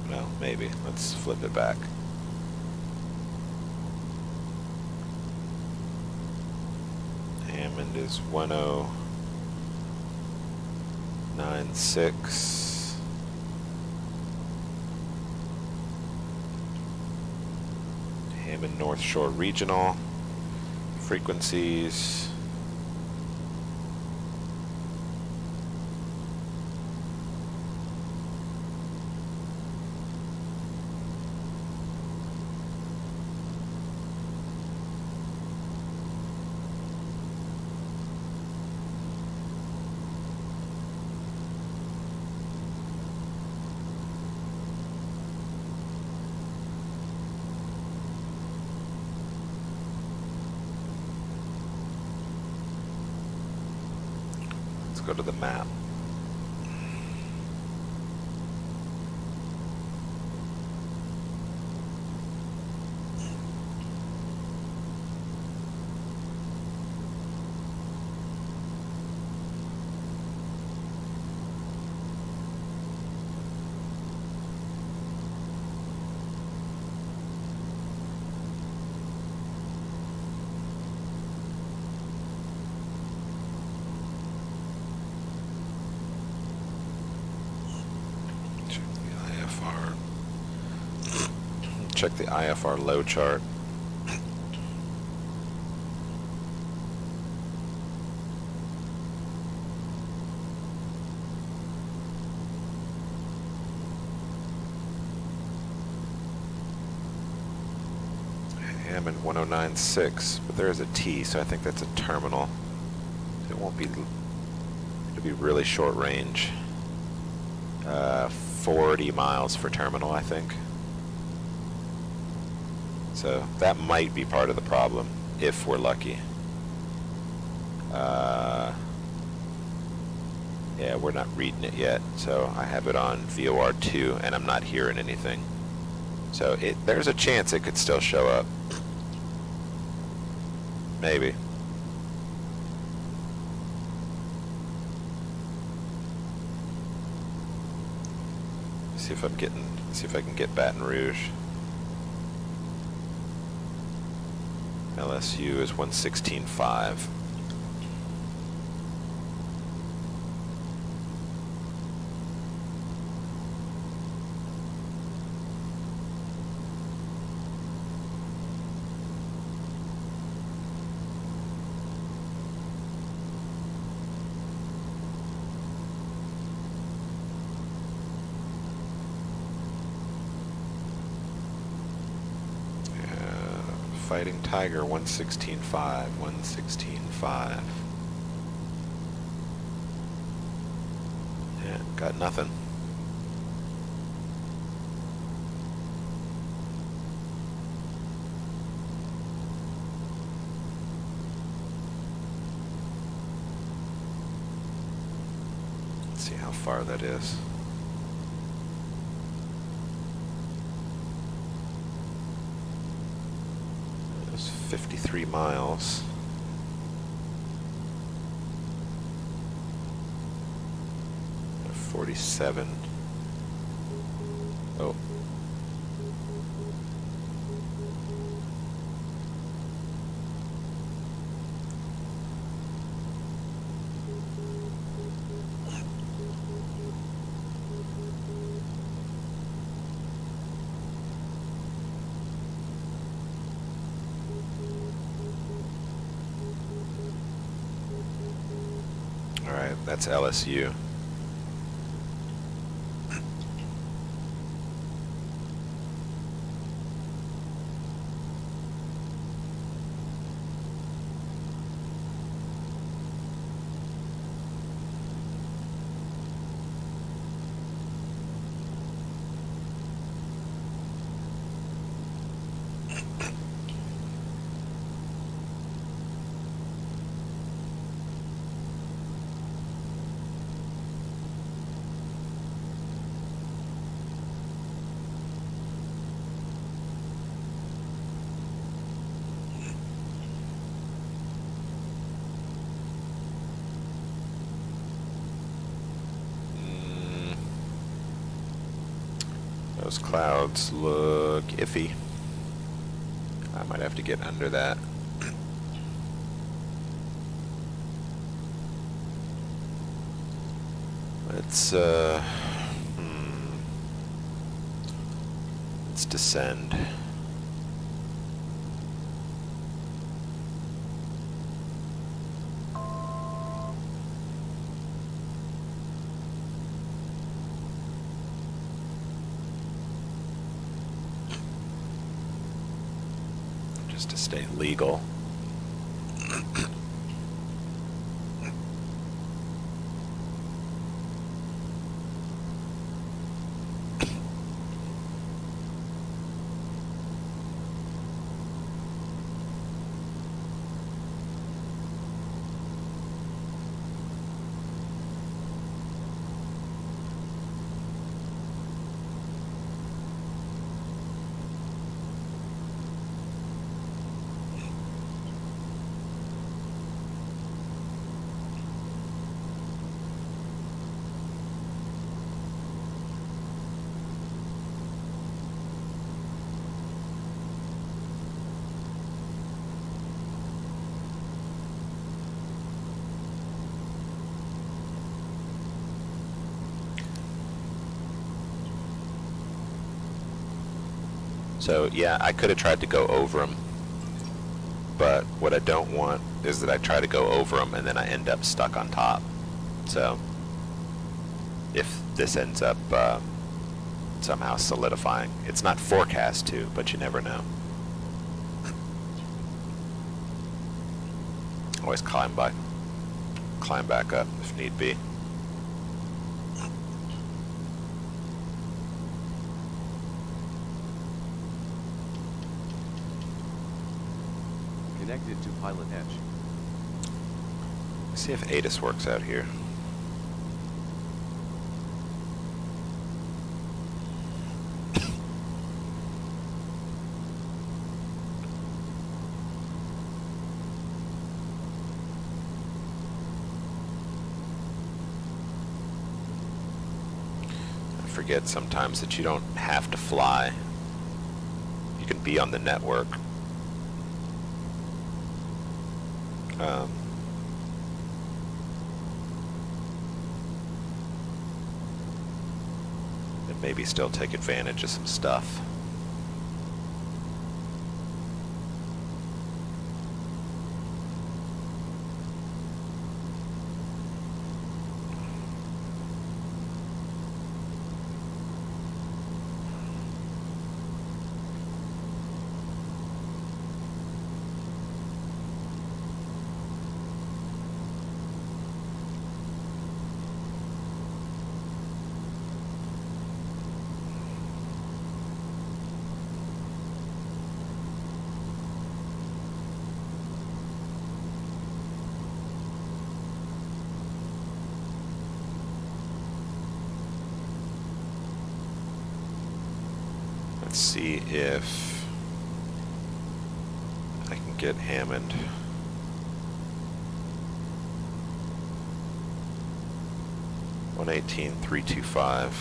Well, maybe. Let's flip it back. Hammond is 1096. Hammond North Shore Regional. Frequencies. Go to the map. Check the IFR low chart. Hammond 1096, but there is a T, so I think that's a terminal. It won't be, it'll be really short range. 40 miles for terminal, I think. So that might be part of the problem, if we're lucky. Yeah, we're not reading it yet, so I have it on VOR 2, and I'm not hearing anything. So there's a chance it could still show up. Maybe. See if I can get Baton Rouge. LSU is 116.5. Fighting Tiger 116.5, 116.5. Yeah, got nothing. Let's see how far that is. 53 miles. And 47. Oh. That's LSU. Those clouds look iffy. I might have to get under that. Let's descend. Just to stay legal. So yeah, I could have tried to go over them, but what I don't want is that I try to go over them and then I end up stuck on top. So if this ends up somehow solidifying, it's not forecast to, but you never know. Always climb back up if need be. Connected to pilot edge. See if ATIS works out here. I forget sometimes that you don't have to fly. You can be on the network. And maybe still take advantage of some stuff. Let's see if I can get Hammond. $118,325.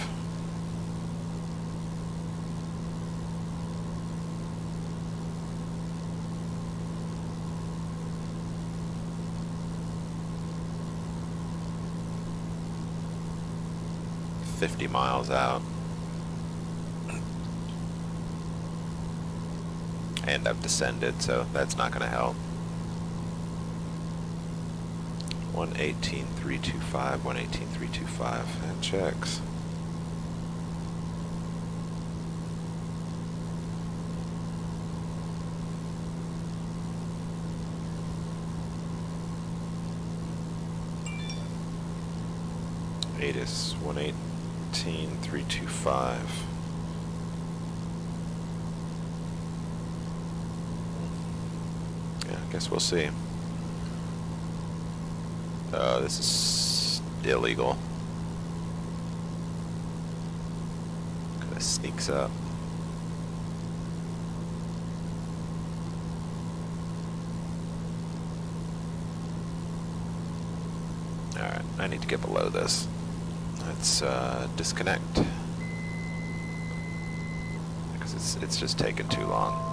$50 miles out. And I've descended, so that's not going to help. 118.325, 118.325, and checks. ATIS 118.325. Yeah, I guess we'll see. This is illegal. Kind of sneaks up. Alright, I need to get below this. Let's disconnect. Because it's just taking too long.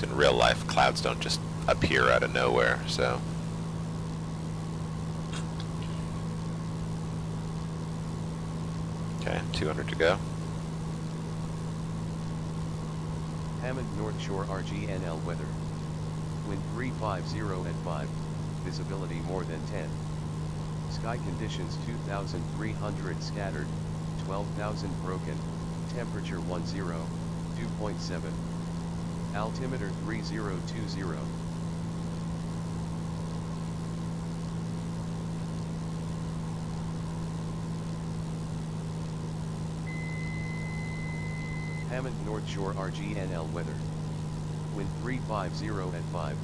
In real life, clouds don't just appear out of nowhere, so. Okay, 200 to go. Hammond North Shore RGNL weather. Wind 350 at 5, visibility more than 10. Sky conditions 2,300 scattered, 12,000 broken, temperature 10, 2.7. Altimeter 3020. Hammond North Shore RGNL weather. Wind 350 at 5,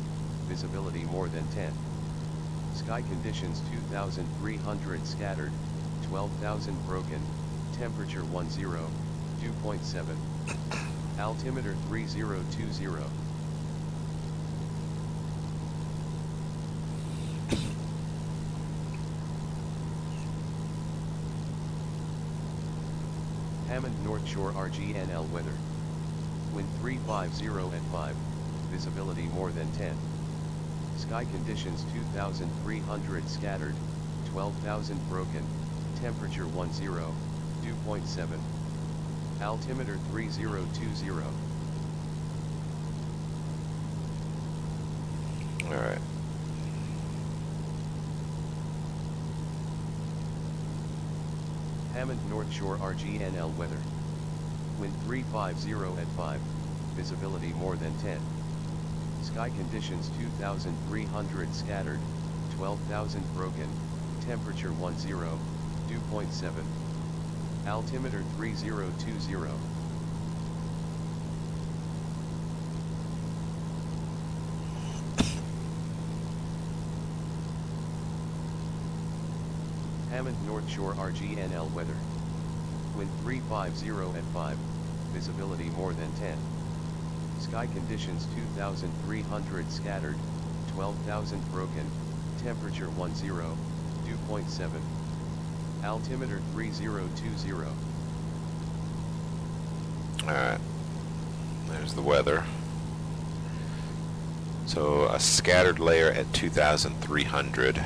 visibility more than 10. Sky conditions 2,300 scattered, 12,000 broken, temperature 2.7. Altimeter 3020. Hammond North Shore RGNL weather. Wind 350 at 5, visibility more than 10. Sky conditions 2,300 scattered, 12,000 broken, temperature 2.7. Altimeter 3020. Alright. Hammond North Shore RGNL weather. Wind 350 at 5, visibility more than 10. Sky conditions 2,300 scattered, 12,000 broken, temperature 2.7. Altimeter 3020. Hammond North Shore RGNL weather. Wind 350 at 5, visibility more than 10. Sky conditions 2,300 scattered, 12,000 broken, temperature 2.7. Altimeter 3020. Alright. There's the weather. So a scattered layer at 2,300.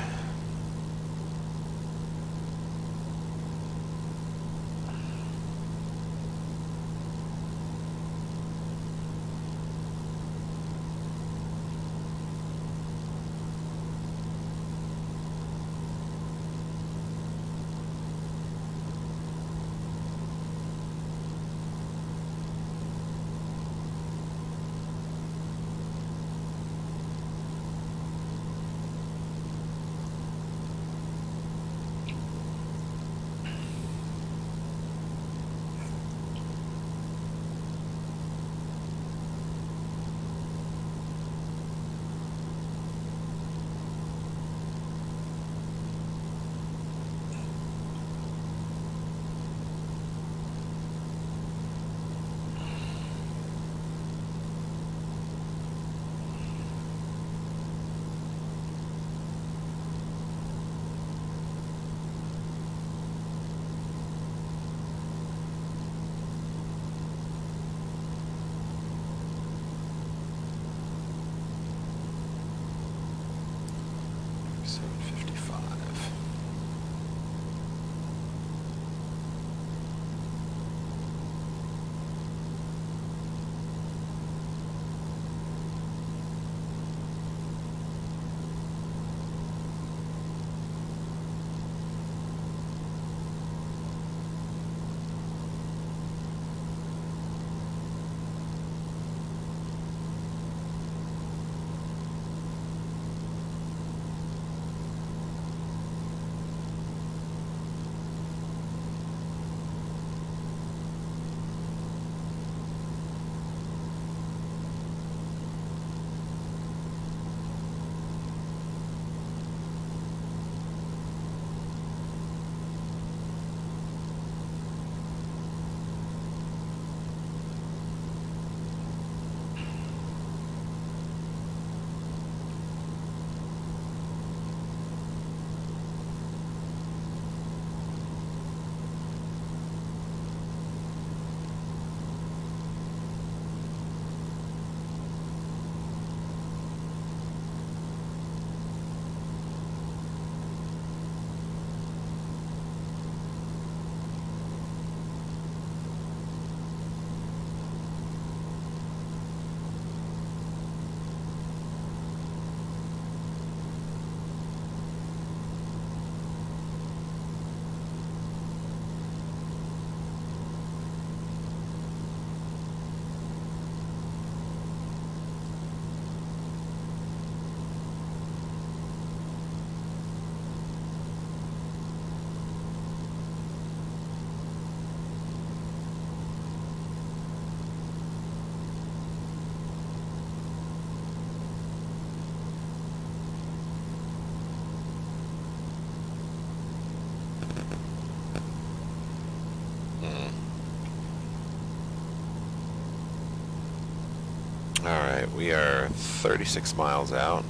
Alright, we are 36 miles out.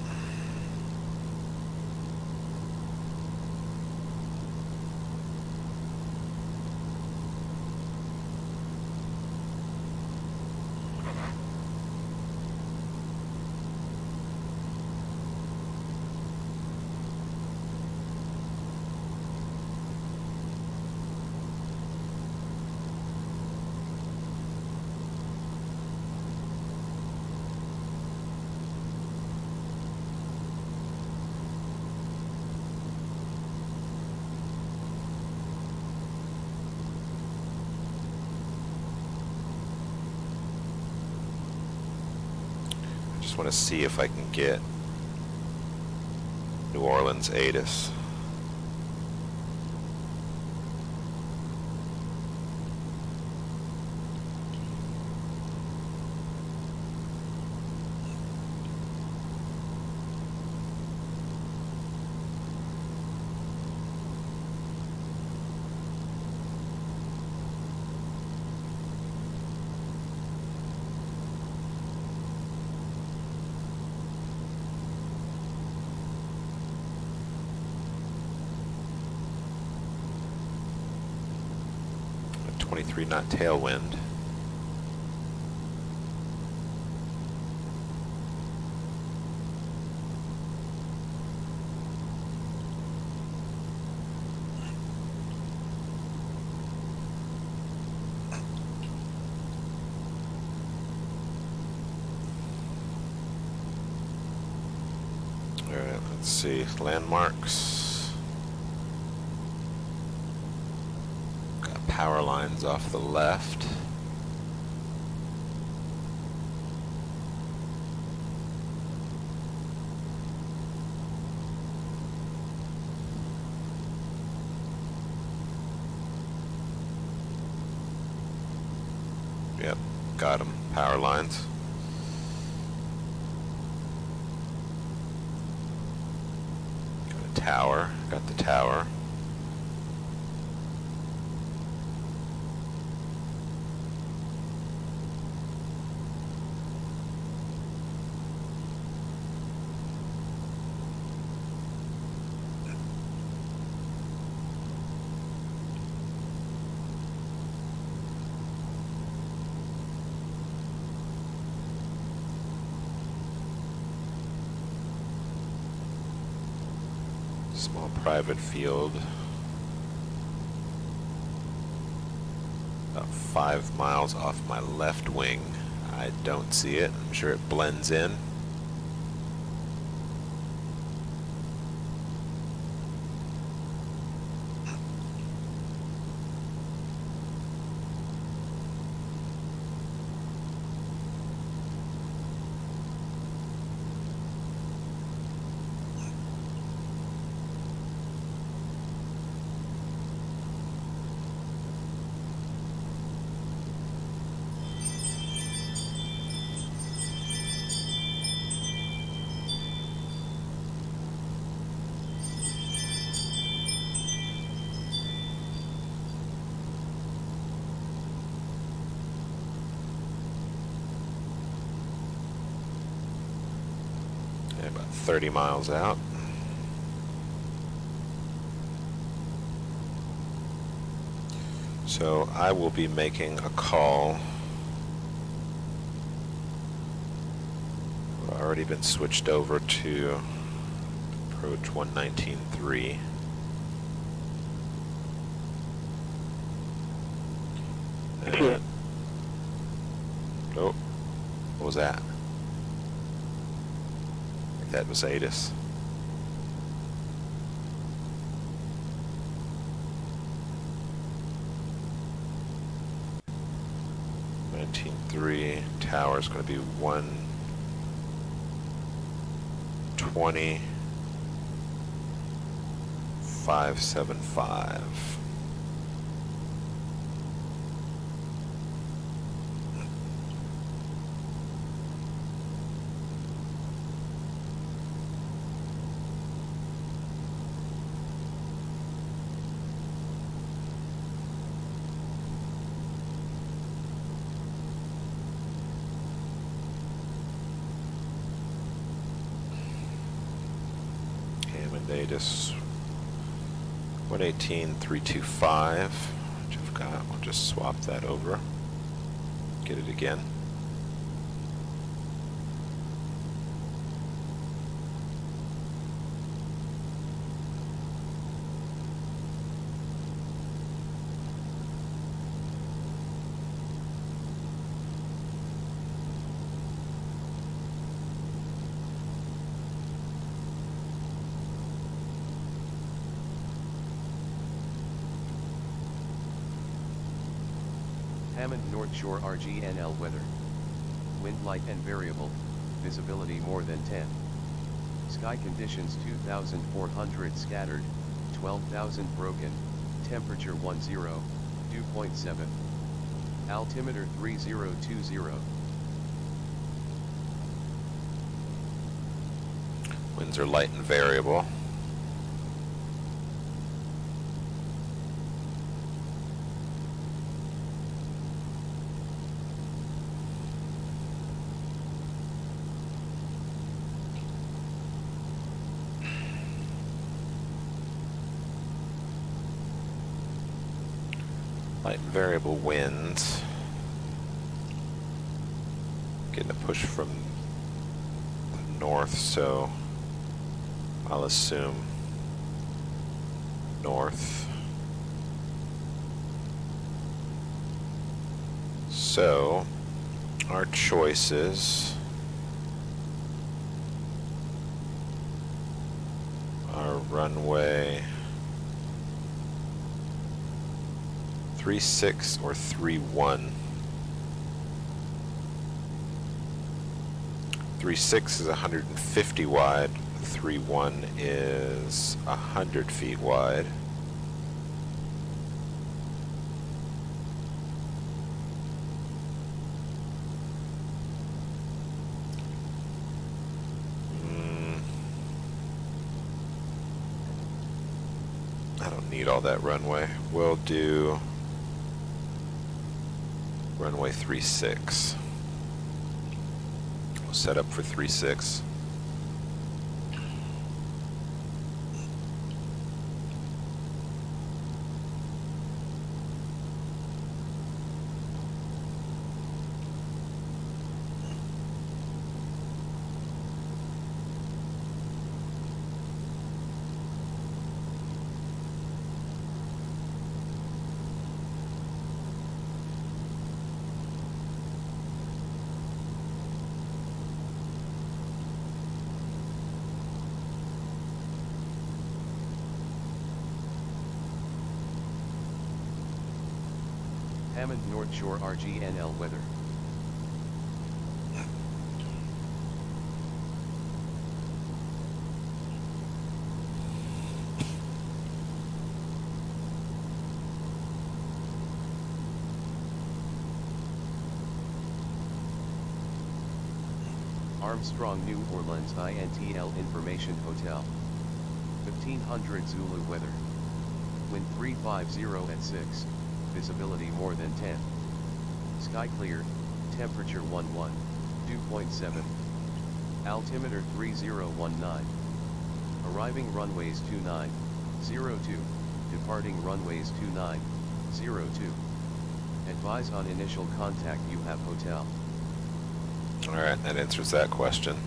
Just want to see if I can get New Orleans ATIS. A 23 knot tailwind. Alright, let's see. Landmarks. Got power lines off the left. Yep, got them. Power lines. Tower, got the tower. Small private field. About 5 miles off my left wing. I don't see it. I'm sure it blends in. About 30 miles out. So I will be making a call. I've already been switched over to approach 119.3. Oh, what was that? That was ATIS. .3 tower is going to be 120.575. date is 118,325, which I've got. We'll just swap that over. Get it again. Hammond North Shore RGNL weather. Wind light and variable, visibility more than 10. Sky conditions 2,400 scattered, 12,000 broken, temperature 10, dew point 7. Altimeter 3020. Winds are light and variable. Light and variable winds. Getting a push from the north, so I'll assume north. So our choices are runway 36 or 31. 36 is 150 wide, 31 is 100 feet wide. I don't need all that runway. We'll do runway 36. We'll set up for 36. Hammond North Shore RGNL weather. Armstrong, New Orleans INTL Information Hotel. 1500 Zulu weather. Wind 350 at 6. Visibility more than 10. Sky clear, temperature 11, dew point 7. Altimeter 3019. Arriving runways 2902. Departing runways 2902. Advise on initial contact, you have hotel. Alright, that answers that question.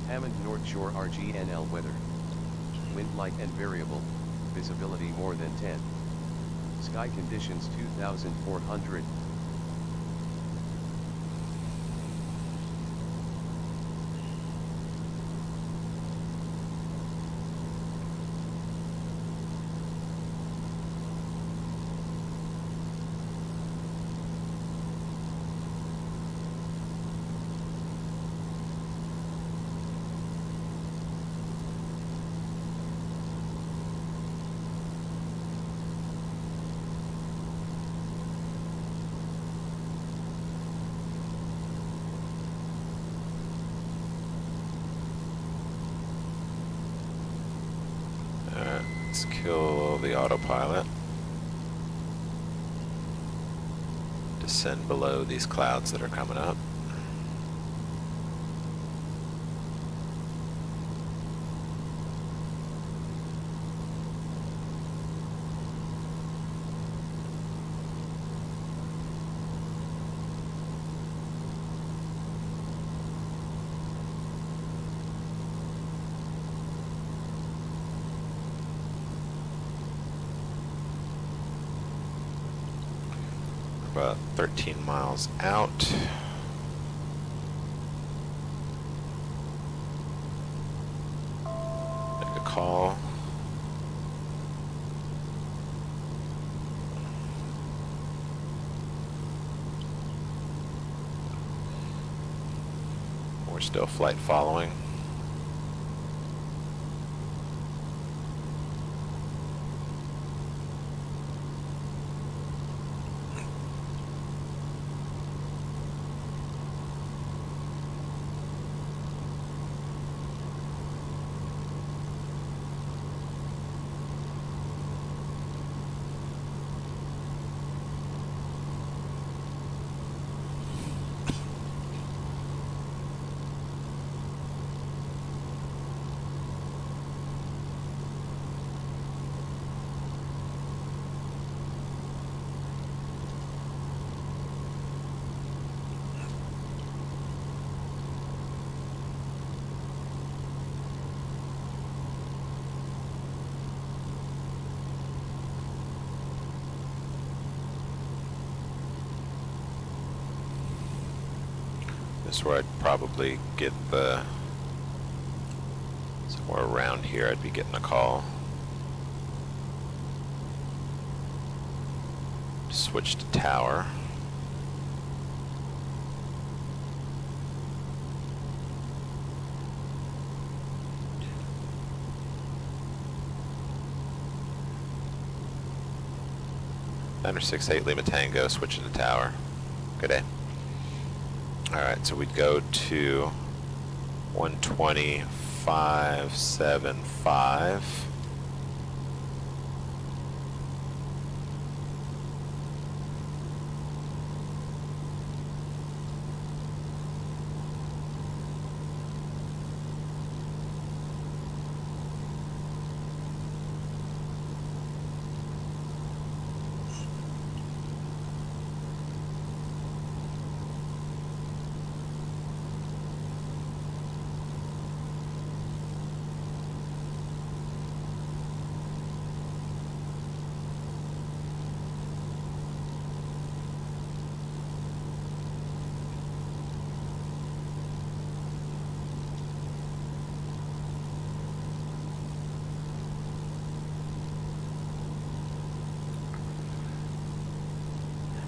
Hammond North Shore RGNL weather. Wind light and variable, visibility more than 10. Sky conditions 2,400. Let's kill the autopilot. Send below these clouds that are coming up. About 13 miles out. Make a call. We're still flight following. This is where I'd probably get the, somewhere around here I'd be getting a call. Switch to tower. Niner 68 Lima Tango, switching to tower. Good day. Alright, so we'd go to 120.575.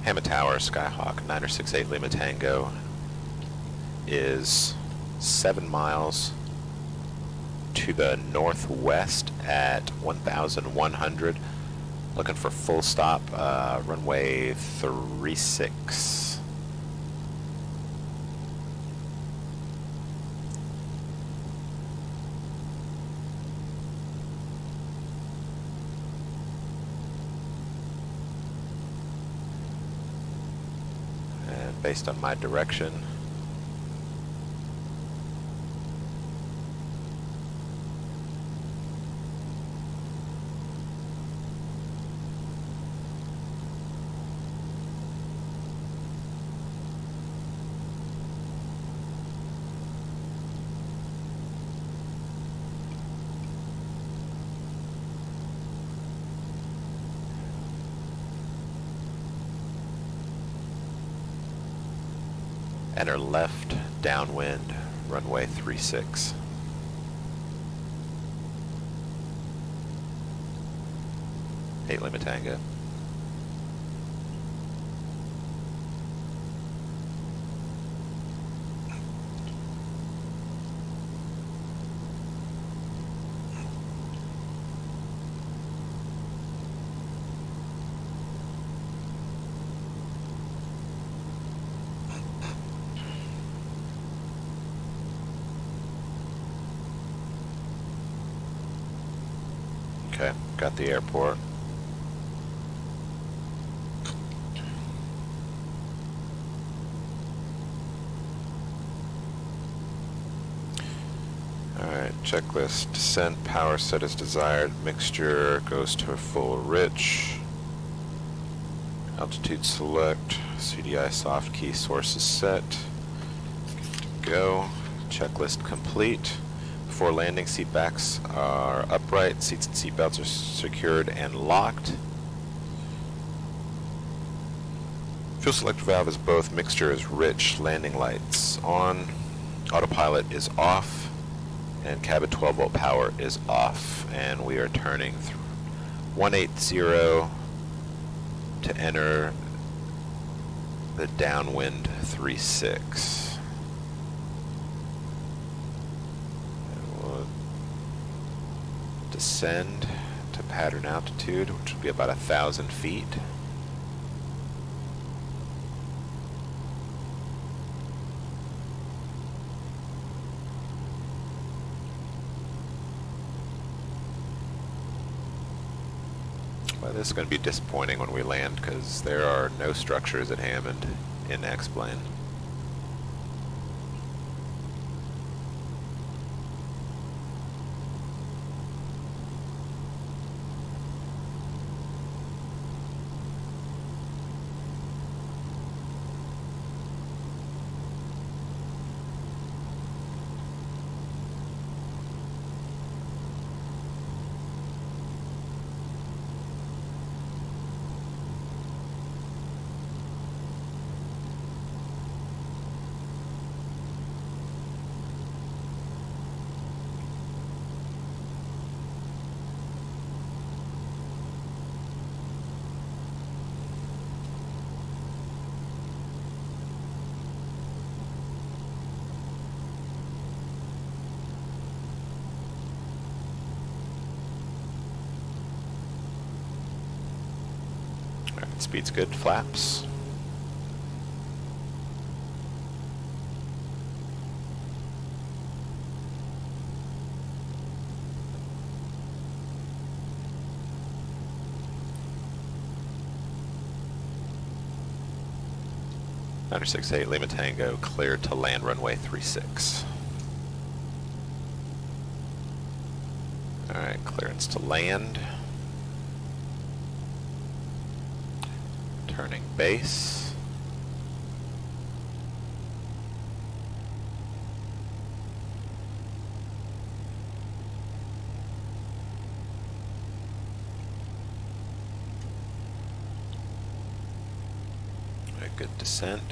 Hammond Tower, Skyhawk, 968 Lima Tango is 7 miles to the northwest at 1,100. Looking for full stop, runway 36. Based on my direction, enter left downwind, runway 36. Eight Lima Tango. Okay, got the airport. Checklist, descent, power set as desired, mixture goes to a full rich. Altitude select, CDI soft key source is set. Good to go. Checklist complete. Before landing, seat backs are upright, seats and seat belts are secured and locked. Fuel select valve is both, mixture is rich, landing lights on, autopilot is off, and cabin 12 volt power is off. And we are turning 180 to enter the downwind 36. And we'll descend to pattern altitude, which will be about 1,000 feet. Well, this is going to be disappointing when we land because there are no structures at Hammond in X-plane. Speed's good, flaps. Under 68 Lima Tango, cleared to land runway 36. Alright, clearance to land. Turning base. A good descent.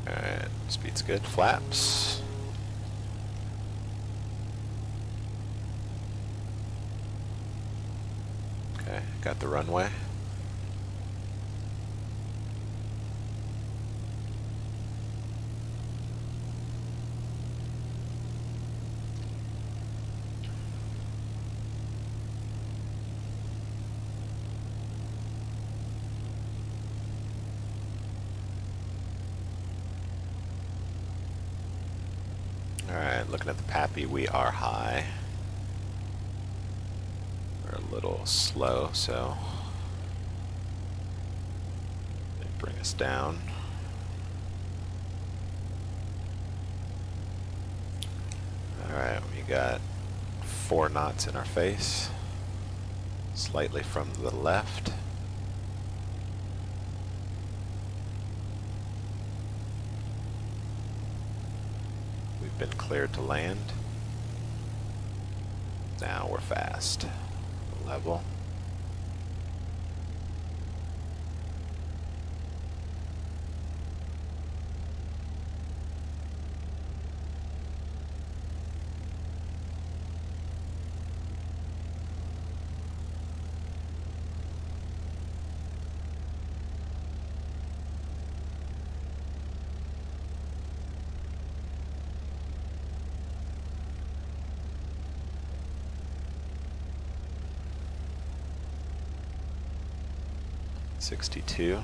Alright, speed's good, flaps. Got the runway. Alright, looking at the PAPI, we are high. A little slow, so they bring us down. Alright, we got 4 knots in our face, slightly from the left. We've been cleared to land. Now we're fast. Level. $62.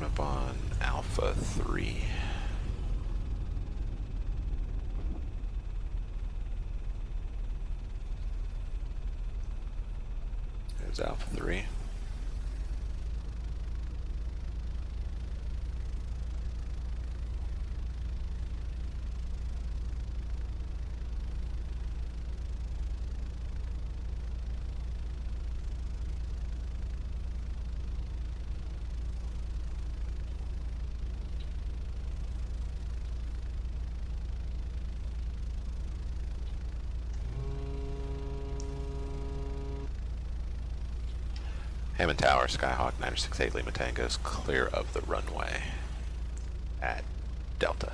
Coming up on Alpha 3. There's Alpha 3. Hammond Tower, Skyhawk 968 Lima Tango is clear of the runway at Delta.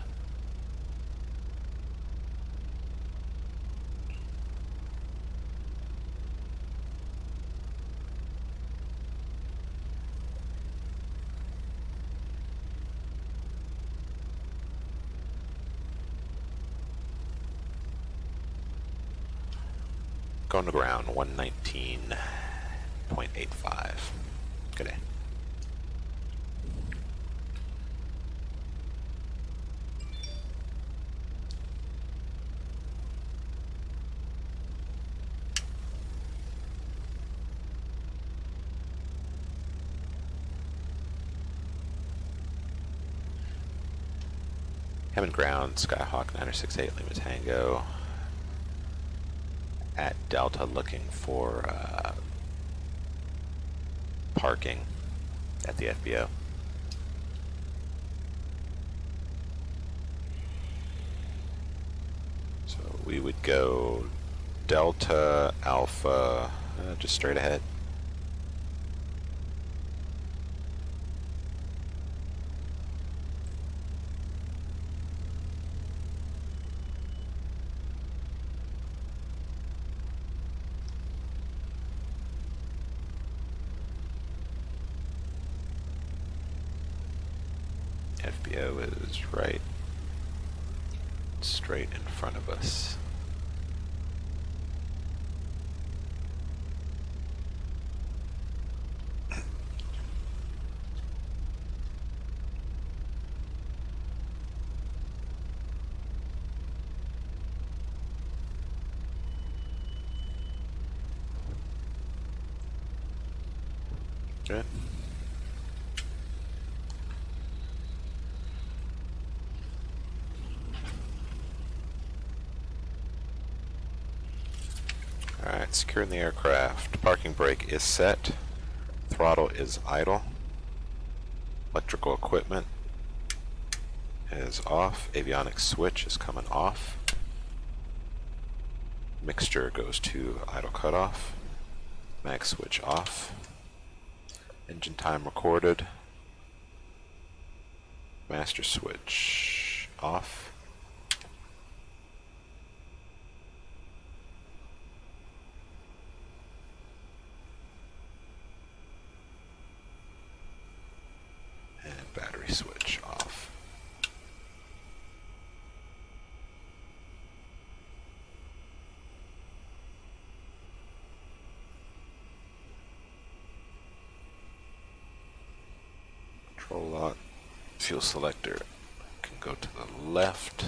Going to ground 119.85. Good day. Hammond ground, Skyhawk 968 Lima Tango at Delta, looking for parking at the FBO. So we would go Delta, Alpha, just straight ahead. FBO is right straight in front of us. Good. Alright, securing the aircraft. Parking brake is set. Throttle is idle. Electrical equipment is off. Avionics switch is coming off. Mixture goes to idle cutoff. Mag switch off. Engine time recorded. Master switch off. And battery switch off. Control lock. Fuel selector can go to the left.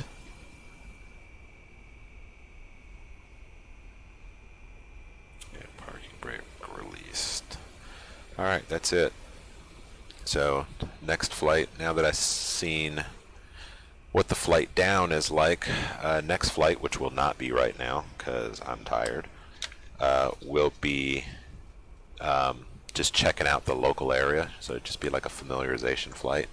And parking brake released. Alright, that's it. So, next flight, now that I've seen what the flight down is like, next flight, which will not be right now because I'm tired, will be just checking out the local area. So it'd just be like a familiarization flight,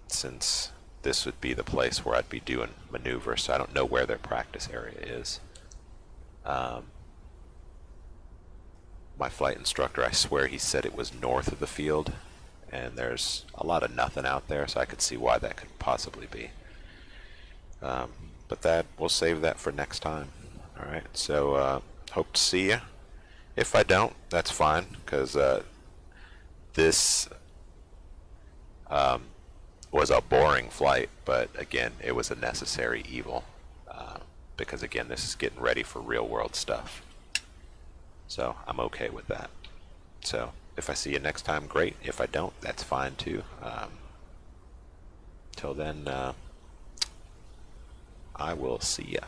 since this would be the place where I'd be doing maneuvers, so I don't know where their practice area is. My flight instructor, I swear he said it was north of the field, and there's a lot of nothing out there, so I could see why that could possibly be. But that, we'll save that for next time. Alright, so hope to see you. If I don't, that's fine, because this was a boring flight, but again, it was a necessary evil, because again, this is getting ready for real world stuff. So I'm okay with that. So If I see you next time, great. If I don't, that's fine too. Till then, I will see ya.